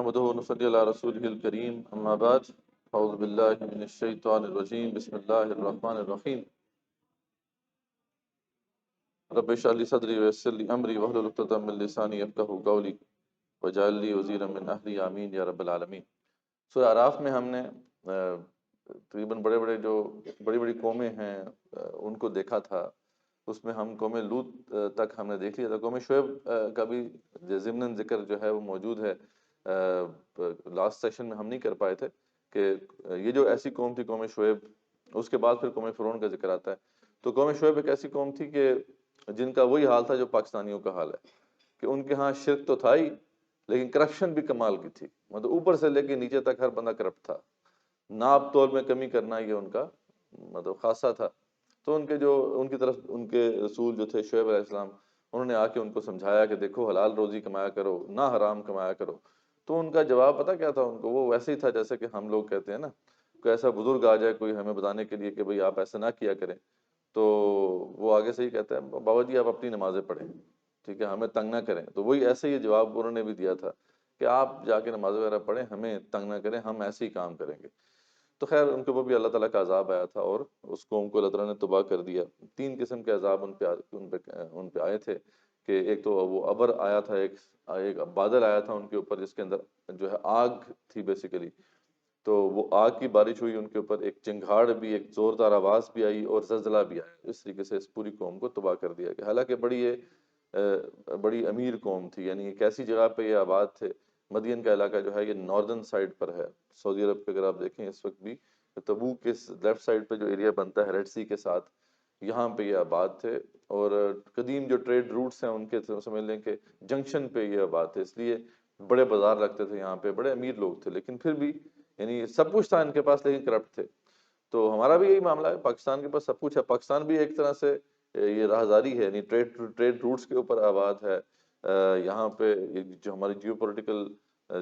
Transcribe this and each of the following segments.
نحمده ونصلي على رسوله الكريم اما بعد اعوذ بالله من الشيطان الرجيم بسم الله الرحمن الرحيم رب اشرح لي صدري ويسر لي امري واحلل عقدة من لساني يفقهوا قولي واجعل لي وزيرا من اهلي آمين یا رب العالمین۔ سورہ اعراف میں ہم نے تقریباً بڑی بڑی قومیں ہیں ان کو دیکھا تھا۔ اس میں ہم قوم لوط تک ہم نے دیکھ لیا تھا۔ قوم شعیب کا بھی ضمناً ذکر جو ہے وہ موجود ہے۔ لاسٹ سیشن میں ہم نہیں کر پائے تھے کہ یہ جو ایسی قوم تھی قوم شعیب، اس کے بعد پھر قوم فرعون کا ذکر آتا ہے۔ تو قوم شعیب ایک ایسی قوم تھی کہ جن کا وہی حال تھا جو پاکستانیوں کا حال ہے، کہ ان کے ہاں شرک تو تھا ہی لیکن کرپشن بھی کمال کی تھی، مطلب اوپر سے لے کے نیچے تک ہر بندہ کرپٹ تھا۔ ناپ تول میں کمی کرنا یہ ان کا مطلب خاصہ تھا۔ تو ان کی طرف ان کے رسول جو تھے شعیب علیہ السلام، انہوں نے آ کے ان کو سمجھایا کہ دیکھو حلال روزی کمایا کرو، نہ حرام کمایا کرو۔ تو ان کا جواب پتہ کیا تھا ان کو؟ وہ ویسے ہی تھا جیسے کہ ہم لوگ کہتے ہیں نا، کوئی ایسا بزرگ آ جائے کوئی ہمیں بتانے کے لیے کہ بھئی آپ ایسا نہ کیا کریں، تو وہ آگے سے ہی کہتا ہے بابا جی آپ اپنی نمازیں پڑھیں، ٹھیک ہے، ہمیں تنگ نہ کریں۔ تو وہی ایسے ہی جواب انہوں نے بھی دیا تھا کہ آپ جا کے نماز وغیرہ پڑھیں، ہمیں تنگ نہ کریں، ہم ایسے ہی کام کریں گے۔ تو خیر ان کے اوپر بھی اللہ تعالیٰ کا عذاب آیا تھا اور اس قوم کو اللہ تعالیٰ نے تباہ کر دیا۔ تین قسم کے عذاب ان پہ آئے تھے کہ ایک تو وہ ابر آیا تھا، ایک بادل آیا تھا ان کے اوپر جس کے اندر جو ہے آگ تھی بیسیکلی، تو وہ آگ کی بارش ہوئی ان کے اوپر، ایک چنگھاڑ بھی، ایک زوردار آواز بھی آئی اور زلزلہ بھی آیا۔ اس طریقے سے اس پوری قوم کو تباہ کر دیا کہ حالانکہ بڑی امیر قوم تھی، یعنی ایک ایسی جگہ پہ یہ آباد تھے۔ مدین کا علاقہ جو ہے یہ ناردرن سائڈ پر ہے سعودی عرب کے، اگر آپ دیکھیں اس وقت بھی تبوک کے لیفٹ سائڈ پہ جو ایریا بنتا ہے ریڈ سی کے ساتھ، یہاں پہ یہ آباد تھے۔ اور قدیم جو ٹریڈ روٹس ہیں ان کے سمجھ لیں کہ جنکشن پہ یہ آباد تھے، اس لیے بڑے بازار لگتے تھے یہاں پہ، بڑے امیر لوگ تھے، لیکن پھر بھی یعنی سب کچھ تھا ان کے پاس لیکن کرپٹ تھے۔ تو ہمارا بھی یہی معاملہ ہے، پاکستان کے پاس سب کچھ ہے، پاکستان بھی ایک طرح سے یہ راہداری ہے، یعنی ٹریڈ روٹس کے اوپر آباد ہے۔ یہاں پہ جو ہماری جیو پولیٹیکل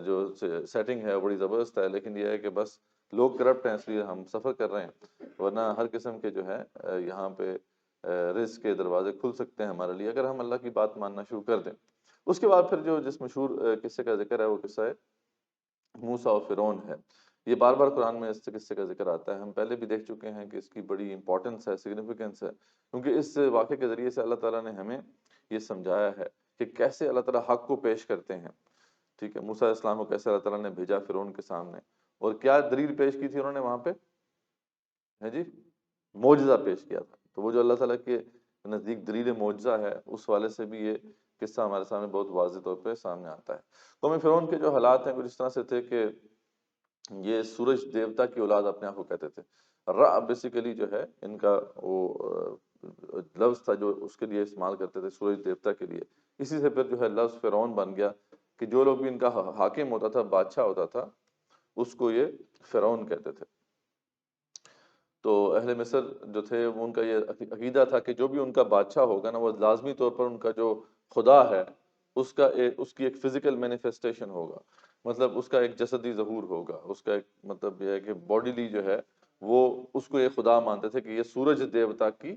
جو سیٹنگ ہے بڑی زبردست ہے، لیکن یہ ہے کہ بس لوگ کرپٹ ہیں اس لیے ہم سفر کر رہے ہیں، ورنہ ہر قسم کے جو ہے یہاں پہ رزق کے دروازے کھل سکتے ہیں ہمارے لیے اگر ہم اللہ کی بات ماننا شروع کر دیں۔ اس کے بعد پھر جس مشہور قصے کا ذکر ہے وہ قصہ ہے موسیٰ و فرعون ہے۔ یہ بار بار قرآن میں اس قصے کا ذکر آتا ہے، ہم پہلے بھی دیکھ چکے ہیں کہ اس کی بڑی امپورٹنس ہے، سگنیفیکنس ہے، کیونکہ اس واقعے کے ذریعے سے اللہ تعالیٰ نے ہمیں یہ سمجھایا ہے کہ کیسے اللہ تعالیٰ حق کو پیش کرتے ہیں، ٹھیک ہے۔ موسیٰ علیہ السلام کو کیسے اللہ تعالیٰ نے بھیجا فرعون کے سامنے، اور کیا دلیل پیش کی تھی انہوں نے وہاں پہ، ہے جی، معجزہ پیش کیا تھا۔ تو وہ جو اللہ تعالیٰ کے نزدیک دلیل معجزہ ہے، اس والے سے بھی یہ قصہ ہمارے سامنے بہت واضح طور پہ سامنے آتا ہے۔ قوم فرعون کے جو حالات ہیں کچھ اس طرح سے تھے کہ یہ سورج دیوتا کی اولاد اپنے آپ کو کہتے تھے۔ را بیسیکلی جو ہے ان کا وہ لفظ تھا جو اس کے لیے استعمال کرتے تھے سورج دیوتا کے لیے، اسی سے پھر جو ہے لفظ فرعون بن گیا کہ جو لوگ بھی ان کا حاکم ہوتا تھا، بادشاہ ہوتا تھا، اس کو یہ فرعون کہتے تھے۔ تو اہل مصر جو تھے وہ ان کا یہ عقیدہ تھا کہ جو بھی ان کا بادشاہ ہوگا نا، وہ لازمی طور پر ان کا جو خدا ہے اس کی ایک فزیکل مینیفیسٹیشن ہوگا، مطلب اس کا ایک جسدی ظہور ہوگا، اس کا ایک مطلب یہ ہے کہ باڈیلی جو ہے وہ اس کو یہ خدا مانتے تھے کہ یہ سورج دیوتا کی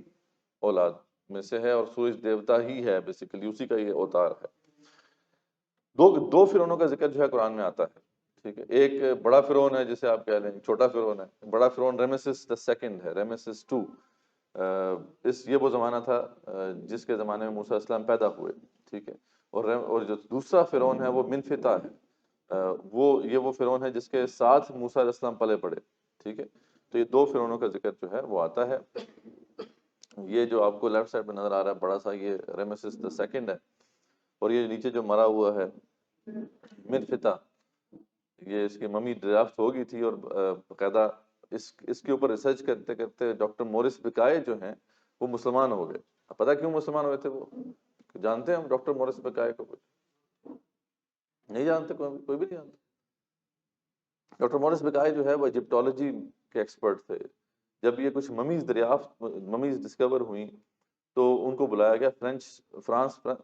اولاد میں سے ہے اور سورج دیوتا ہی ہے، بیسیکلی اسی کا یہ اوتار ہے۔ دو فرعونوں کا ذکر جو ہے قرآن میں آتا ہے، ٹھیک ہے۔ ایک بڑا فرعون ہے جسے آپ کہہ لیں، چھوٹا فرعون ہے۔ بڑا فرعون ریمیسس دا سیکنڈ ہے، ریمیسس ٹو۔ یہ وہ زمانہ تھا جس کے زمانے میں موسیٰ علیہ السلام پیدا ہوئے، ٹھیک ہے۔ اور جو دوسرا فرعون ہے وہ منفتا ہے، وہ فرعون ہے جس کے ساتھ موسیٰ علیہ السلام پلے پڑے، ٹھیک ہے۔ تو یہ دو فرعونوں کا ذکر جو ہے وہ آتا ہے۔ یہ جو آپ کو لیفٹ سائڈ پہ نظر آ رہا ہے بڑا سا، یہ ریمیسس دا سیکنڈ ہے، اور یہ نیچے جو مرا ہوا ہے منفتا، یہ اس کی ممی ڈرافٹ ہو گئی تھی، اور باقاعدہ اس کے اوپر ریسرچ کرتے کرتے ڈاکٹر مورس بکائے جو ہیں وہ مسلمان ہو گئے۔ پتہ کیوں مسلمان ہوئے تھے وہ؟ جانتے ہیں ہم ڈاکٹر مورس بکائے کو؟ نہیں جانتے، کوئی بھی نہیں جانتا۔ ڈاکٹر مورس بکائے جو ہے وہ ایجپٹولوجی کے ایکسپرٹ تھے۔ جب یہ کچھ ممیز ڈسکور ہوئیں تو ان کو بلایا گیا،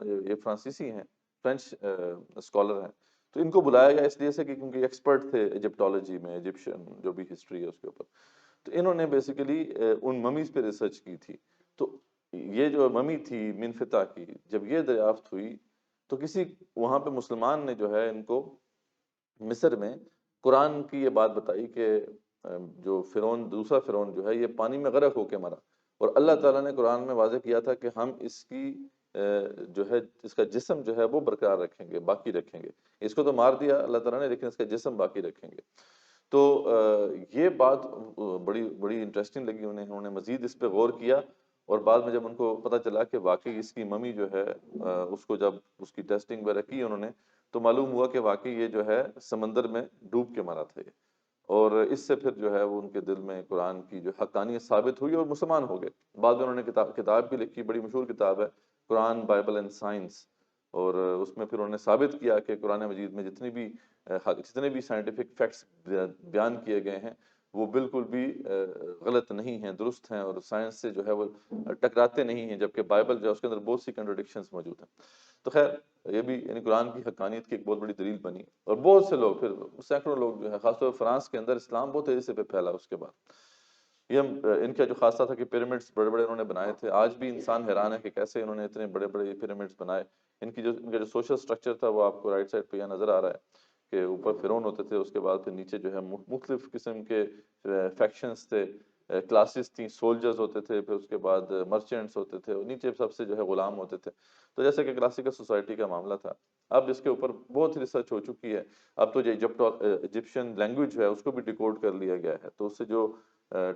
یہ فرانسیسی ہیں، فرینچ اسکالر ہیں، تو ان کو بلایا گیا اس لیے سے کہ کیونکہ ایکسپرٹ تھے ایجپٹولوجی میں، ایجپشن جو بھی ہسٹری ہے اس کے اوپر۔ تو انہوں نے بیسیکلی ان ممیز پہ ریسرچ کی تھی۔ تو یہ جو ممی تھی منفتا کی، جب یہ دریافت ہوئی تو کسی وہاں پہ مسلمان نے جو ہے ان کو مصر میں قرآن کی یہ بات بتائی کہ جو فرعون، دوسرا فرعون جو ہے یہ پانی میں غرق ہو کے مرا، اور اللہ تعالیٰ نے قرآن میں واضح کیا تھا کہ ہم اس کی جو ہے اس کا جسم جو ہے وہ برقرار رکھیں گے، باقی رکھیں گے۔ اس کو تو مار دیا اللہ تعالیٰ نے، لیکن اس کا جسم باقی رکھیں گے۔ تو یہ بات بڑی بڑی انٹرسٹنگ لگی انہوں نے مزید اس پہ غور کیا، اور بعد میں جب ان کو پتہ چلا کہ واقعی اس کی ممی جو ہے اس کو جب اس کی ٹیسٹنگ وغیرہ کی انہوں نے، تو معلوم ہوا کہ واقعی یہ جو ہے سمندر میں ڈوب کے مرا تھا یہ، اور اس سے پھر جو ہے وہ ان کے دل میں قرآن کی جو حقانیت ثابت ہوئی اور مسلمان ہو گئے۔ بعد میں انہوں نے کتاب بھی لکھی، بڑی مشہور کتاب ہے قرآن بائبل اینڈ سائنس، اور اس میں پھر انہوں نے ثابت کیا کہ قرآن مجید میں جتنے بھی سائنٹیفک فیکٹس بیان کیے گئے ہیں وہ بالکل بھی غلط نہیں ہیں، درست ہیں، اور سائنس سے جو ہے وہ ٹکراتے نہیں ہیں، جبکہ بائبل جو ہے اس کے اندر بہت سی کنٹرڈکشنز موجود ہیں۔ تو خیر یہ بھی یعنی قرآن کی حقانیت کی ایک بہت بڑی دلیل بنی، اور بہت سے لوگ، پھر سینکڑوں لوگ جو ہے، خاص طور پر فرانس کے اندر اسلام بہت تیزی سے پھیلا اس کے بعد۔ یہ ان کا جو خاصہ تھا کہ پیرامڈس بڑے بڑے انہوں نے بنائے تھے، آج بھی انسان حیران ہے کہ کیسے انہوں نے اتنے بڑے بڑے پیرامڈس بنائے۔ ان کا جو سوشل سٹرکچر تھا وہ آپ کو رائٹ سائڈ پہ یہاں نظر آ رہا ہے کہ اوپر فرعون ہوتے تھے، اس کے بعد پھر نیچے جو ہے مختلف قسم کے فیکشنز تھے، کلاسز تھیں، سولجرز ہوتے تھے، پھر اس کے بعد مرچنٹس ہوتے تھے، اور نیچے سب سے جو ہے غلام ہوتے تھے۔ تو جیسے کہ کلاسیکل سوسائٹی کا معاملہ تھا، اب اس کے اوپر بہت ریسرچ ہو چکی ہے، اب تو ایجپشین لینگویج جو ہے اس کو بھی ڈیکوڈ کر لیا گیا ہے، تو اس سے جو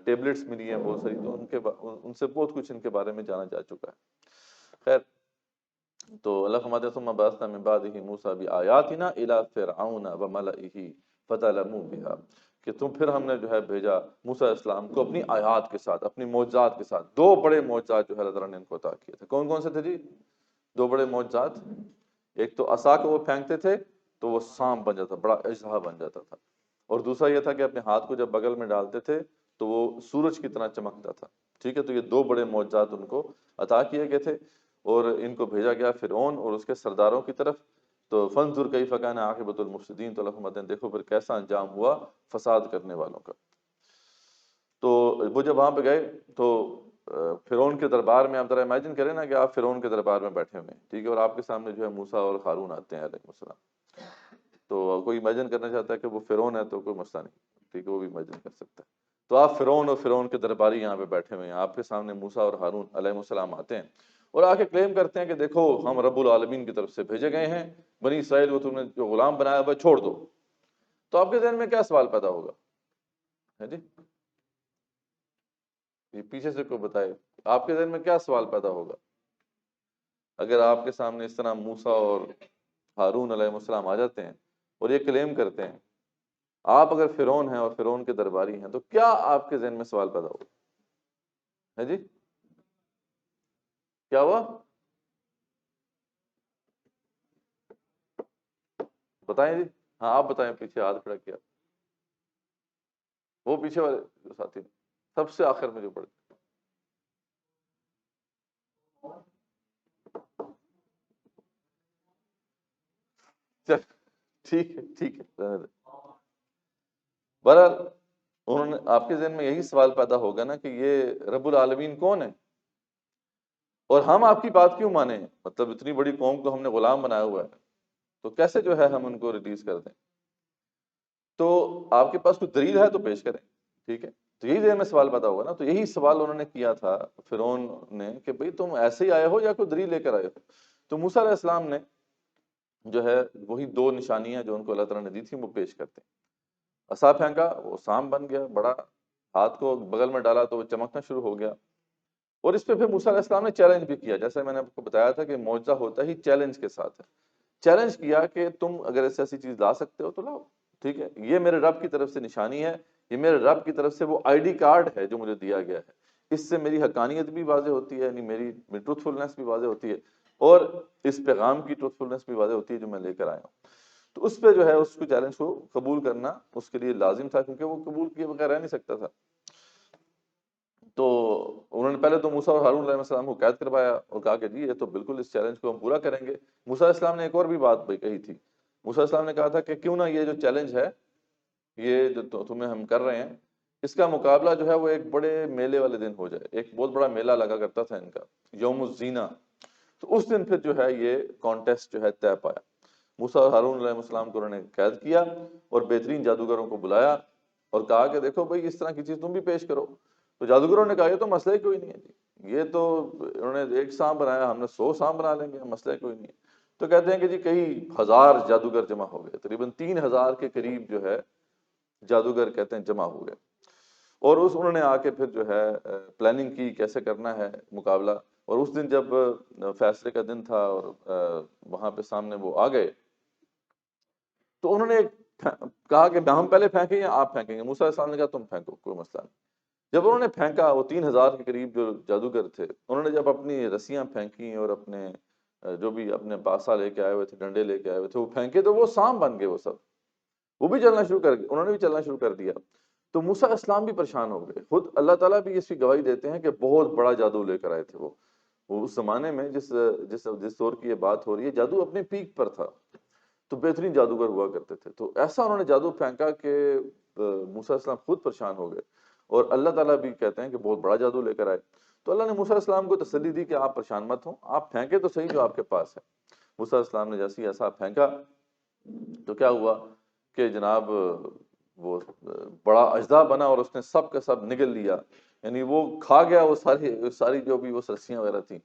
ٹیبلٹس ملی ہیں بہت ساری، تو ان سے بہت کچھ ان کے بارے میں جانا جا چکا ہے۔ خیر، تو اللہ فرماتے ہیں ثم بعثنا من بعده موسیٰ بآیاتنا الی فرعون وملئہ فظلموا بها، کہ پھر ہم نے جو ہے بھیجا موسیٰ علیہ السلام کو اپنی آیات کے ساتھ، اپنی معجزات کے ساتھ۔ دو بڑے معجزات جو ہے اللہ تعالیٰ نے ان کو عطا کیے تھے۔ کون کون سے تھے جی دو بڑے معجزات؟ ایک تو عصا کو وہ پھینکتے تھے تو وہ سانپ بن جاتا، بڑا اژدہا بن جاتا تھا، اور دوسرا یہ تھا کہ اپنے ہاتھ کو جب بغل میں ڈالتے تھے تو وہ سورج کی طرح چمکتا تھا۔ ٹھیک ہے، تو یہ دو بڑے معجزات ان کو عطا کیے گئے تھے، اور ان کو بھیجا گیا فرعون اور اس کے سرداروں کی طرف۔ تو فانظر کیف کان عاقبۃ المفسدین، تو اللہ فرماتے ہیں دیکھو پھر کیسا انجام ہوا فساد کرنے والوں کا۔ تو وہ جب وہاں پہ گئے تو فرعون کے دربار میں، آپ ذرا امیجن کریں نا کہ آپ فرعون کے دربار میں بیٹھے ہوئے ہیں، ٹھیک ہے، اور آپ کے سامنے جو ہے موسیٰ اور ہارون آتے ہیں علیہ السلام۔ تو کوئی امیجن کرنا چاہتا ہے کہ وہ فرعون ہے تو کوئی مسئلہ نہیں، ٹھیک ہے، وہ بھی امیجن کر سکتا ہے۔ تو آپ فرعون اور فرعون کے درباری یہاں پہ بیٹھے ہوئے ہیں، آپ کے سامنے موسیٰ اور ہارون علیہ السلام آتے ہیں، اور آ کے کلیم کرتے ہیں کہ دیکھو ہم رب العالمین کی طرف سے بھیجے گئے ہیں، بنی اسرائیل کو تم نے جو غلام بنایا ہوا چھوڑ دو۔ تو آپ کے ذہن میں کیا سوال پیدا ہوگا؟ ہے جی، یہ پیچھے سے کوئی بتائے آپ کے ذہن میں کیا سوال پیدا ہوگا اگر آپ کے سامنے اس طرح موسیٰ اور ہارون علیہ السلام آ جاتے ہیں اور یہ کلیم کرتے ہیں، آپ اگر فرعون ہیں اور فرعون کے درباری ہیں، تو کیا آپ کے ذہن میں سوال پیدا ہوگا؟ ہے جی، کیا ہوا؟ بتائیں جی، ہاں آپ بتائیں، پیچھے ہاتھ کھڑا کیا وہ پیچھے والے جو ساتھی سب سے آخر میں جو پڑے۔ چل ٹھیک ہے ٹھیک ہے، بہرحال انہوں نے آپ کے ذہن میں یہی سوال پیدا ہوگا نا کہ یہ رب العالمین کون ہے، اور ہم آپ کی بات کیوں مانیں؟ مطلب اتنی بڑی قوم کو ہم نے غلام بنایا ہوا ہے، تو کیسے جو ہے ہم ان کو ریلیز کر دیں؟ تو آپ کے پاس کوئی دلیل ہے تو پیش کریں، ٹھیک ہے۔ تو یہی ذہن میں سوال پیدا ہوگا نا، تو یہی سوال انہوں نے کیا تھا فرعون نے کہ بھئی تم ایسے ہی آئے ہو یا کوئی دلیل لے کر آئے ہو؟ تو موسیٰ علیہ السلام نے جو ہے وہی دو نشانیاں جو ان کو اللہ تعالیٰ نے دی تھی وہ پیش کرتے ہیں۔ عصا پھینکا، وہ سانپ بن گیا بڑا، ہاتھ کو بغل میں ڈالا تو وہ چمکنا شروع ہو گیا، اور اس پہ پھر موسیٰ علیہ السلام نے چیلنج بھی کیا، جیسے میں نے آپ کو بتایا تھا کہ معجزہ ہوتا ہی چیلنج کے ساتھ ہے۔ چیلنج کیا کہ تم اگر ایسی چیز لا سکتے ہو تو لاؤ، ٹھیک ہے، یہ میرے رب کی طرف سے نشانی ہے، یہ میرے رب کی طرف سے وہ آئی ڈی کارڈ ہے جو مجھے دیا گیا ہے، اس سے میری حقانیت بھی واضح ہوتی ہے، یعنی میری ٹروتھ فلنس بھی واضح ہوتی ہے، اور اس پیغام کی ٹروتھ فلنس بھی واضح ہوتی ہے جو میں لے کر آیا ہوں۔ تو اس پہ جو ہے اس کو چیلنج کو قبول کرنا اس کے لیے لازم تھا، کیونکہ وہ قبول کیے بغیر رہ نہیں سکتا تھا۔ تو انہوں نے پہلے تو موسیٰ اور ہارون علیہ السلام کو قید کروایا اور کہا کہ جی یہ تو بالکل اس چیلنج کو ہم پورا کریں گے۔ موسیٰ علیہ السلام نے ایک اور بھی بات کہی تھی، موسیٰ علیہ السلام نے کہا تھا کہ کیوں نہ یہ جو چیلنج ہے، یہ جو تمہیں ہم کر رہے ہیں، اس کا مقابلہ جو ہے وہ ایک بڑے میلے والے دن ہو جائے۔ ایک بہت بڑا میلہ لگا کرتا تھا ان کا، یوم الزینہ، تو اس دن پھر جو ہے یہ کانٹیسٹ جو ہے طے پایا۔ موسیٰ اور ہارون علیہ السلام کو انہوں نے قید کیا اور بہترین جادوگروں کو بلایا اور کہا کہ دیکھو بھائی اس طرح کی چیز تم بھی پیش کرو. تو جادوگروں نے کہا یہ تو مسئلہ ہی کوئی نہیں ہے جی، یہ تو انہوں نے ایک سانپ بنایا، ہم نے 100 سانپ بنا لیں گے، مسئلہ کوئی نہیں ہے. تو کہتے ہیں کہ جی کئی ہزار جادوگر جمع ہو گئے، تقریباً 3000 کے قریب جو ہے جادوگر کہتے ہیں جمع ہو گئے. اور انہوں نے آ کے پھر جو ہے پلاننگ کی کیسے کرنا ہے مقابلہ. اور اس دن جب فیصلے کا دن تھا اور وہاں پہ سامنے وہ آ گئے تو انہوں نے کہا کہ ہم پہلے پھینکیں یا آپ پھینکیں گے. موسیٰ علیہ السلام نے کہا تم پھینکو، کوئی مسئلہ نہیں. جب انہوں نے پھینکا، وہ 3000 کے قریب جو جادوگر تھے، انہوں نے جب اپنی رسیاں پھینکی اور اپنے جو بھی اپنے پاسا لے کے آئے ہوئے تھے، ڈنڈے لے کے آئے ہوئے تھے، وہ پھینکے تو وہ سانپ بن گئے. وہ سب وہ بھی چلنا شروع کر گئے، انہوں نے بھی چلنا شروع کر دیا. تو موسیٰ علیہ السلام بھی پریشان ہو گئے. خود اللہ تعالیٰ بھی اس کی گواہی دیتے ہیں کہ بہت بڑا جادو لے کر آئے تھے وہ اس زمانے میں جس دور کی یہ بات ہو رہی ہے، جادو اپنے پیک پر تھا، تو بہترین جادوگر ہوا کرتے تھے. تو ایسا انہوں نے جادو پھینکا کہ موسیٰ علیہ السلام خود پریشان ہو گئے اور اللہ تعالیٰ بھی کہتے ہیں کہ بہت بڑا جادو لے کر آئے. تو اللہ نے موسیٰ علیہ السلام کو تسلی دی کہ آپ پریشان مت ہوں، آپ پھینکے تو صحیح جو آپ کے پاس ہے. موسیٰ علیہ السلام نے جیسے ہی ایسا پھینکا تو کیا ہوا کہ جناب وہ بڑا اژدہا بنا اور اس نے سب کا سب نگل لیا، یعنی وہ کھا گیا وہ ساری جو بھی وہ رسیاں وغیرہ تھیں،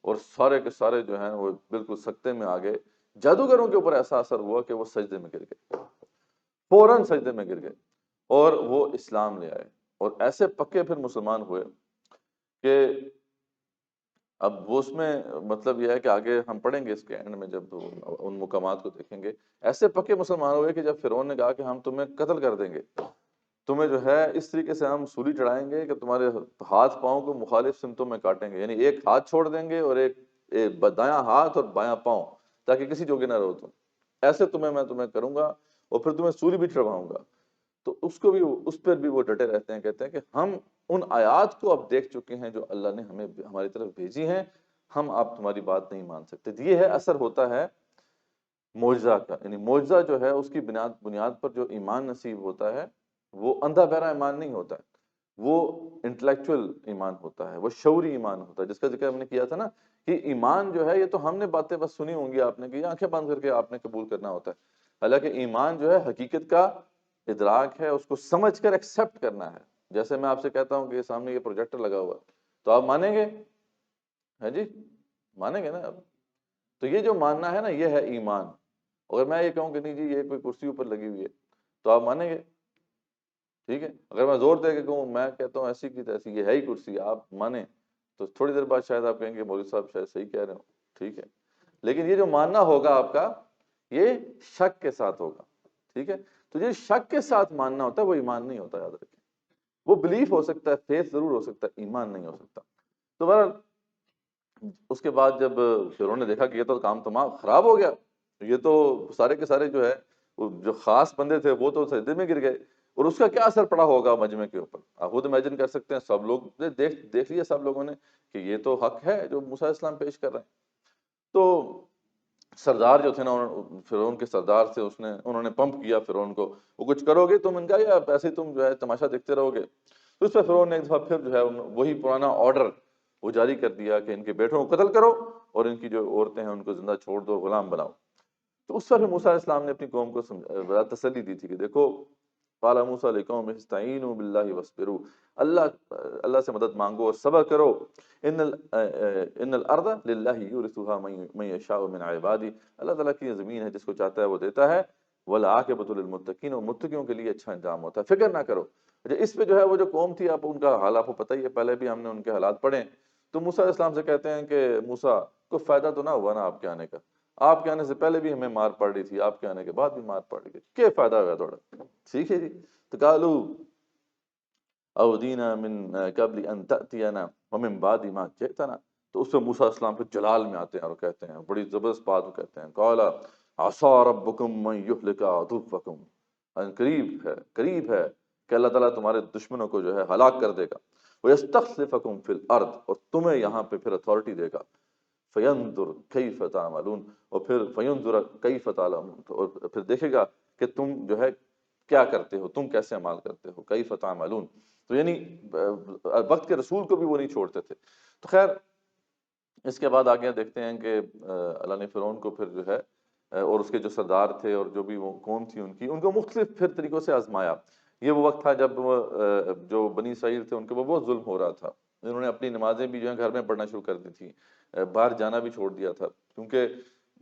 اور سارے کے سارے جو ہیں وہ بالکل سکتے میں آ گئے. جادوگروں کے اوپر ایسا اثر ہوا کہ وہ سجدے میں گر گئے، فوراً سجدے میں گر گئے اور وہ اسلام لے آئے اور ایسے پکے پھر مسلمان ہوئے کہ اب وہ اس میں مطلب یہ ہے کہ آگے ہم پڑھیں گے اس کے اینڈ میں جب ان مقامات کو دیکھیں گے. ایسے پکے مسلمان ہوئے کہ جب فرعون نے کہا کہ ہم تمہیں قتل کر دیں گے، تمہیں جو ہے اس طریقے سے ہم سولی چڑھائیں گے کہ تمہارے ہاتھ پاؤں کو مخالف سمتوں میں کاٹیں گے، یعنی ایک ہاتھ چھوڑ دیں گے اور ایک دایاں ہاتھ اور بایاں پاؤں، تاکہ کسی جوگے نہ رہو تم، ایسے میں تمہیں کروں گا اور پھر تمہیں سولی بھی چڑھواؤں گا. تو اس پر بھی وہ ڈٹے رہتے ہیں، کہتے ہیں کہ ہم ان آیات کو اب دیکھ چکے ہیں جو اللہ نے ہمیں ہماری طرف بھیجی ہیں، ہم اب تمہاری بات نہیں مان سکتے. یہ ہے اثر ہوتا ہے معجزہ کا، یعنی معجزہ جو ہے اس کی بنیاد پر جو ایمان نصیب ہوتا ہے وہ اندھا بہرا ایمان نہیں ہوتا ہے، وہ انٹلیکچوئل ایمان ہوتا ہے، وہ شعوری ایمان ہوتا ہے، جس کا ذکر ہم نے کیا تھا نا کہ ایمان جو ہے یہ تو ہم نے باتیں بس سنی ہوں گی آپ نے کہ آنکھیں بند کر کے آپ نے قبول کرنا ہوتا ہے، حالانکہ ایمان جو ہے حقیقت کا ادراک ہے، اس کو سمجھ کر ایکسیپٹ کرنا ہے. جیسے میں آپ سے کہتا ہوں کہ سامنے یہ پروجیکٹر لگا ہوا ہے تو آپ مانیں گے؟ ہے جی، مانیں گے نا آپ. تو یہ جو ماننا ہے نا یہ ہے ایمان. اگر میں یہ کہوں کہ نہیں جی یہ کوئی کرسی اوپر لگی ہوئی ہے تو آپ مانیں گے؟ ٹھیک ہے. اگر میں زور دے کے کہوں، میں کہتا ہوں ایسی کی تیسی یہ ہے ہی کرسی، آپ مانیں تو تھوڑی دیر بعد شاید آپ کہیں گے مولوی صاحب شاید صحیح کہہ رہے ہوں. ٹھیک ہے، لیکن یہ جو ماننا ہوگا آپ کا یہ شک کے ساتھ ہوگا. ٹھیک ہے، تو یہ شک کے ساتھ ماننا ہوتا ہے، وہ ایمان نہیں ہوتا، یاد رکھیں. وہ بلیف ہو سکتا ہے، فیتھ ضرور ہو سکتا ہے، ایمان نہیں ہو سکتا. تو بہرحال اس کے بعد جب فرعون نے دیکھا کہ یہ تو کام تمام خراب ہو گیا، یہ تو سارے کے سارے جو ہے جو خاص بندے تھے وہ تو سجدے میں گر گئے، اور اس کا کیا اثر پڑا ہوگا مجمع کے اوپر. آپ خود امیجن کر سکتے ہیں، سب لوگ نے دیکھ لیا سب لوگوں نے کہ یہ تو حق ہے جو موسیٰ علیہ السلام پیش کر رہے ہیں. تو سردار جو تھے نا فرعون کے سردار سے انہوں نے پمپ کیا فرعون کو، وہ کچھ کرو گے تم ان کا یا ایسے تم جو ہے تماشا دیکھتے رہو گے. تو اس پہ فرعون نے ایک دفعہ پھر جو ہے وہی پرانا آرڈر وہ جاری کر دیا کہ ان کے بیٹوں کو قتل کرو اور ان کی جو عورتیں ہیں ان کو زندہ چھوڑ دو، غلام بناؤ. تو اس پر موسیٰ علیہ السلام نے اپنی قوم کو تسلی دی تھی کہ دیکھو قال موسیٰ لقومہ استعینوا باللہ واصبروا، اللہ سے مدد مانگو اور صبر کرو. ان الارض للہ یورثها من یشاء من عبادی، اللہ تعالیٰ کی زمین ہے، جس کو چاہتا ہے وہ دیتا ہے. والعاقبۃ للمتقین، اور متقیوں کے لیے اچھا انجام ہوتا ہے، فکر نہ کرو. اس پہ جو ہے وہ جو قوم تھی، آپ ان کا حال آپ کو پتہ ہی ہے، پہلے بھی ہم نے ان کے حالات پڑھے. تو موسیٰ علیہ السلام سے کہتے ہیں کہ موسیٰ کو فائدہ تو نہ ہوا نا آپ کے آنے کا، آپ کے آنے سے پہلے بھی ہمیں مار پڑ رہی تھی، آپ کے آنے کے بعد بھی مار پڑ رہی ہے، کیا فائدہ ہوا تھوڑا. ٹھیک ہے جی. تو قالوا اودینا من قبل ان تأتینا ومن بعد ما جئتنا. تو اس پہ موسیٰ علیہ السلام پہ جلال میں آتے ہیں اور کہتے ہیں بڑی زبردست بات وہ کہتے ہیں، قال عصا ربکم من یہلک عدوکم، قریب ہے کہ اللہ تعالیٰ تمہارے دشمنوں کو جو ہے ہلاک کر دے گا. وَيَسْتَخْلِفَكُمْ فِي الْأَرْضِ، اور تمہیں یہاں پہ پھر اتھارٹی دے گا. فَيَنْظُرْ كَيْفَ تَعْمَلُونَ، اور پھر فَيَنْظُرَ كَيْفَ تَعْمَلُونَ، اور پھر دیکھے گا کہ تم جو ہے کیا کرتے ہو، تم کیسے عمل کرتے ہو. كَيْفَ تَعْمَلُونَ، تو یعنی وقت کے رسول کو بھی وہ نہیں چھوڑتے تھے. تو خیر اس کے بعد آگے دیکھتے ہیں کہ اللہ نے فرعون کو پھر جو ہے اور اس کے جو سردار تھے اور جو بھی وہ قوم تھی ان کو مختلف پھر طریقوں سے آزمایا۔ یہ وہ وقت تھا جب جو بنی اسرائیل تھے ان کے بہت ظلم ہو رہا تھا، انہوں نے اپنی نمازیں بھی جو ہیں گھر میں پڑھنا شروع کر دی تھی، باہر جانا بھی چھوڑ دیا تھا، کیونکہ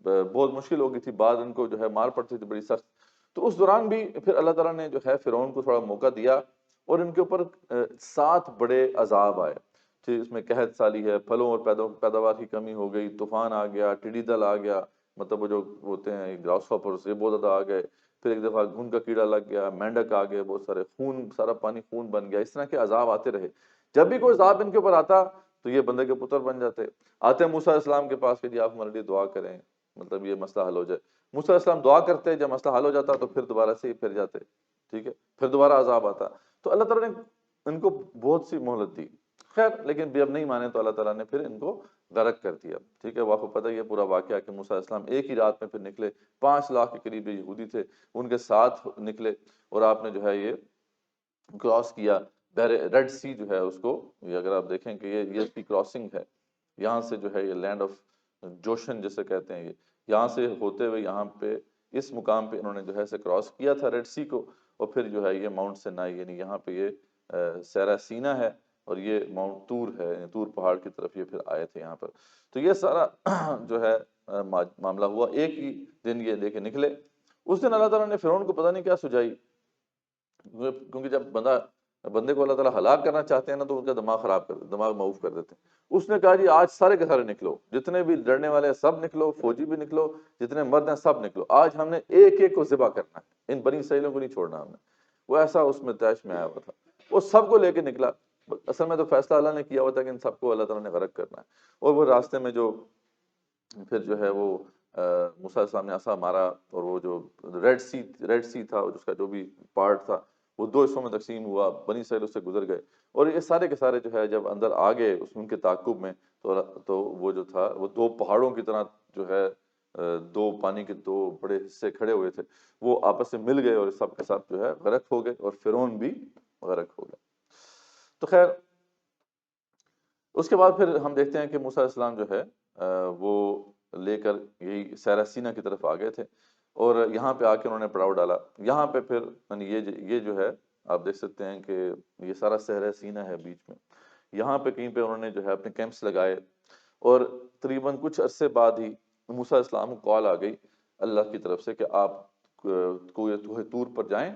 بہت مشکل ہو گئی تھی، بعد ان کو جو ہے مار پڑتی تھی بڑی سخت۔ تو اس دوران بھی پھر اللہ تعالیٰ نے جو ہے فرعون کو تھوڑا موقع دیا، اور ان کے اوپر 7 بڑے عذاب آئے، پھر اس میں قحط سالی ہے، پھلوں اور پیداوار کی کمی ہو گئی، طوفان آ گیا، ٹڈی دل آ گیا، مطلب وہ جو ہوتے ہیں گراس ہاپرز، یہ بہت زیادہ آ گئے، پھر ایک دفعہ گھن کا کیڑا لگ گیا، مینڈک آ گئے بہت سارے، خون، سارا پانی خون بن گیا، اس طرح کے عذاب آتے رہے۔ جب بھی کوئی عذاب ان کے اوپر آتا تو یہ بندے کے پتر بن جاتے، آتے موسیٰ علیہ السلام کے پاس کہ جی آپ ہمارے لیے دعا کریں، مطلب یہ مسئلہ حل ہو جائے۔ موسیٰ علیہ السلام دعا کرتے، جب مسئلہ حل ہو جاتا تو پھر دوبارہ سے ہی پھر جاتے، ٹھیک ہے، پھر دوبارہ عذاب آتا۔ تو اللہ تعالیٰ نے ان کو بہت سی مہلت دی، خیر لیکن بھی اب نہیں مانے تو اللہ تعالیٰ نے پھر ان کو غرق کر دیا، ٹھیک ہے۔ وہ آپ کو پتہ ہی ہے پورا واقعہ کہ موسیٰ علیہ السلام ایک ہی رات میں پھر نکلے، 5 لاکھ کے قریب یہودی تھے، ان کے ساتھ نکلے، اور آپ نے جو ہے یہ کراس کیا بحر ریڈ سی جو ہے اس کو، یہ اگر آپ دیکھیں کہ یہ اس کی کراسنگ ہے، یہاں سے جو ہے یہ لینڈ آف جوشن جسے کہتے ہیں، یہ یہاں سے ہوتے ہوئے یہاں پہ اس مقام پہ انہوں نے جو ہے اسے کراس کیا تھا ریڈ سی کو، اور پھر جو ہے یہ ماؤنٹ سینائی، یعنی یہاں پہ یہ صحرا سینا ہے، اور یہ ماؤنٹ طور ہے، یعنی طور پہاڑ کی طرف یہ پھر آئے تھے یہاں پر۔ تو یہ سارا جو ہے معاملہ ہوا، ایک ہی دن یہ لے کے نکلے۔ اس دن اللہ تعالیٰ نے فرعون کو پتہ نہیں کیا سجائی، کیونکہ جب بندے کو اللہ تعالیٰ ہلاک کرنا چاہتے ہیں نا تو ان کا دماغ خراب کر دیتے، دماغ معوف کر دیتے ہیں۔ اس نے کہا جی آج سارے کے سارے نکلو، جتنے بھی لڑنے والے ہیں سب نکلو، فوجی بھی نکلو، جتنے مرد ہیں سب نکلو، آج ہم نے ایک ایک کو ذبح کرنا ہے، ان بنی اسرائیلوں کو نہیں چھوڑنا ہم نے۔ وہ ایسا اس میں طیش میں آیا ہوا تھا، وہ سب کو لے کے نکلا۔ اصل میں تو فیصلہ اللہ نے کیا ہوا تھا کہ ان سب کو اللہ تعالیٰ نے غرق کرنا ہے، اور وہ راستے میں جو پھر جو ہے وہ موسیٰ علیہ السلام نے عصا مارا، اور وہ جو ریڈ سی تھا جس کا جو بھی پارٹ تھا وہ 2 حصوں میں تقسیم ہوا، بنی اسرائیل اس سے گزر گئے، اور یہ سارے کے سارے جو ہے جب اندر آ گئے ان کے تعاقب میں تو وہ جو تھا وہ 2 پہاڑوں کی طرح جو ہے 2 پانی کے 2 بڑے حصے کھڑے ہوئے تھے، وہ آپس میں مل گئے اور سب کے سب جو ہے غرق ہو گئے، اور فرعون بھی غرق ہو گیا۔ تو خیر اس کے بعد پھر ہم دیکھتے ہیں کہ موسیٰ علیہ السلام جو ہے وہ لے کر یہی صحرا سینا کی طرف آ گئے تھے، اور یہاں پہ آ کے انہوں نے پڑاؤ ڈالا۔ یہاں پہ پھر یعنی یہ جو ہے آپ دیکھ سکتے ہیں کہ یہ سارا صحرا سینا ہے بیچ میں، یہاں پہ کہیں پہ انہوں نے جو ہے اپنے کیمپس لگائے، اور تقریباً کچھ عرصے بعد ہی موسیٰ علیہ السلام کو کال آ گئی اللہ کی طرف سے کہ آپ کوہ طور پر جائیں،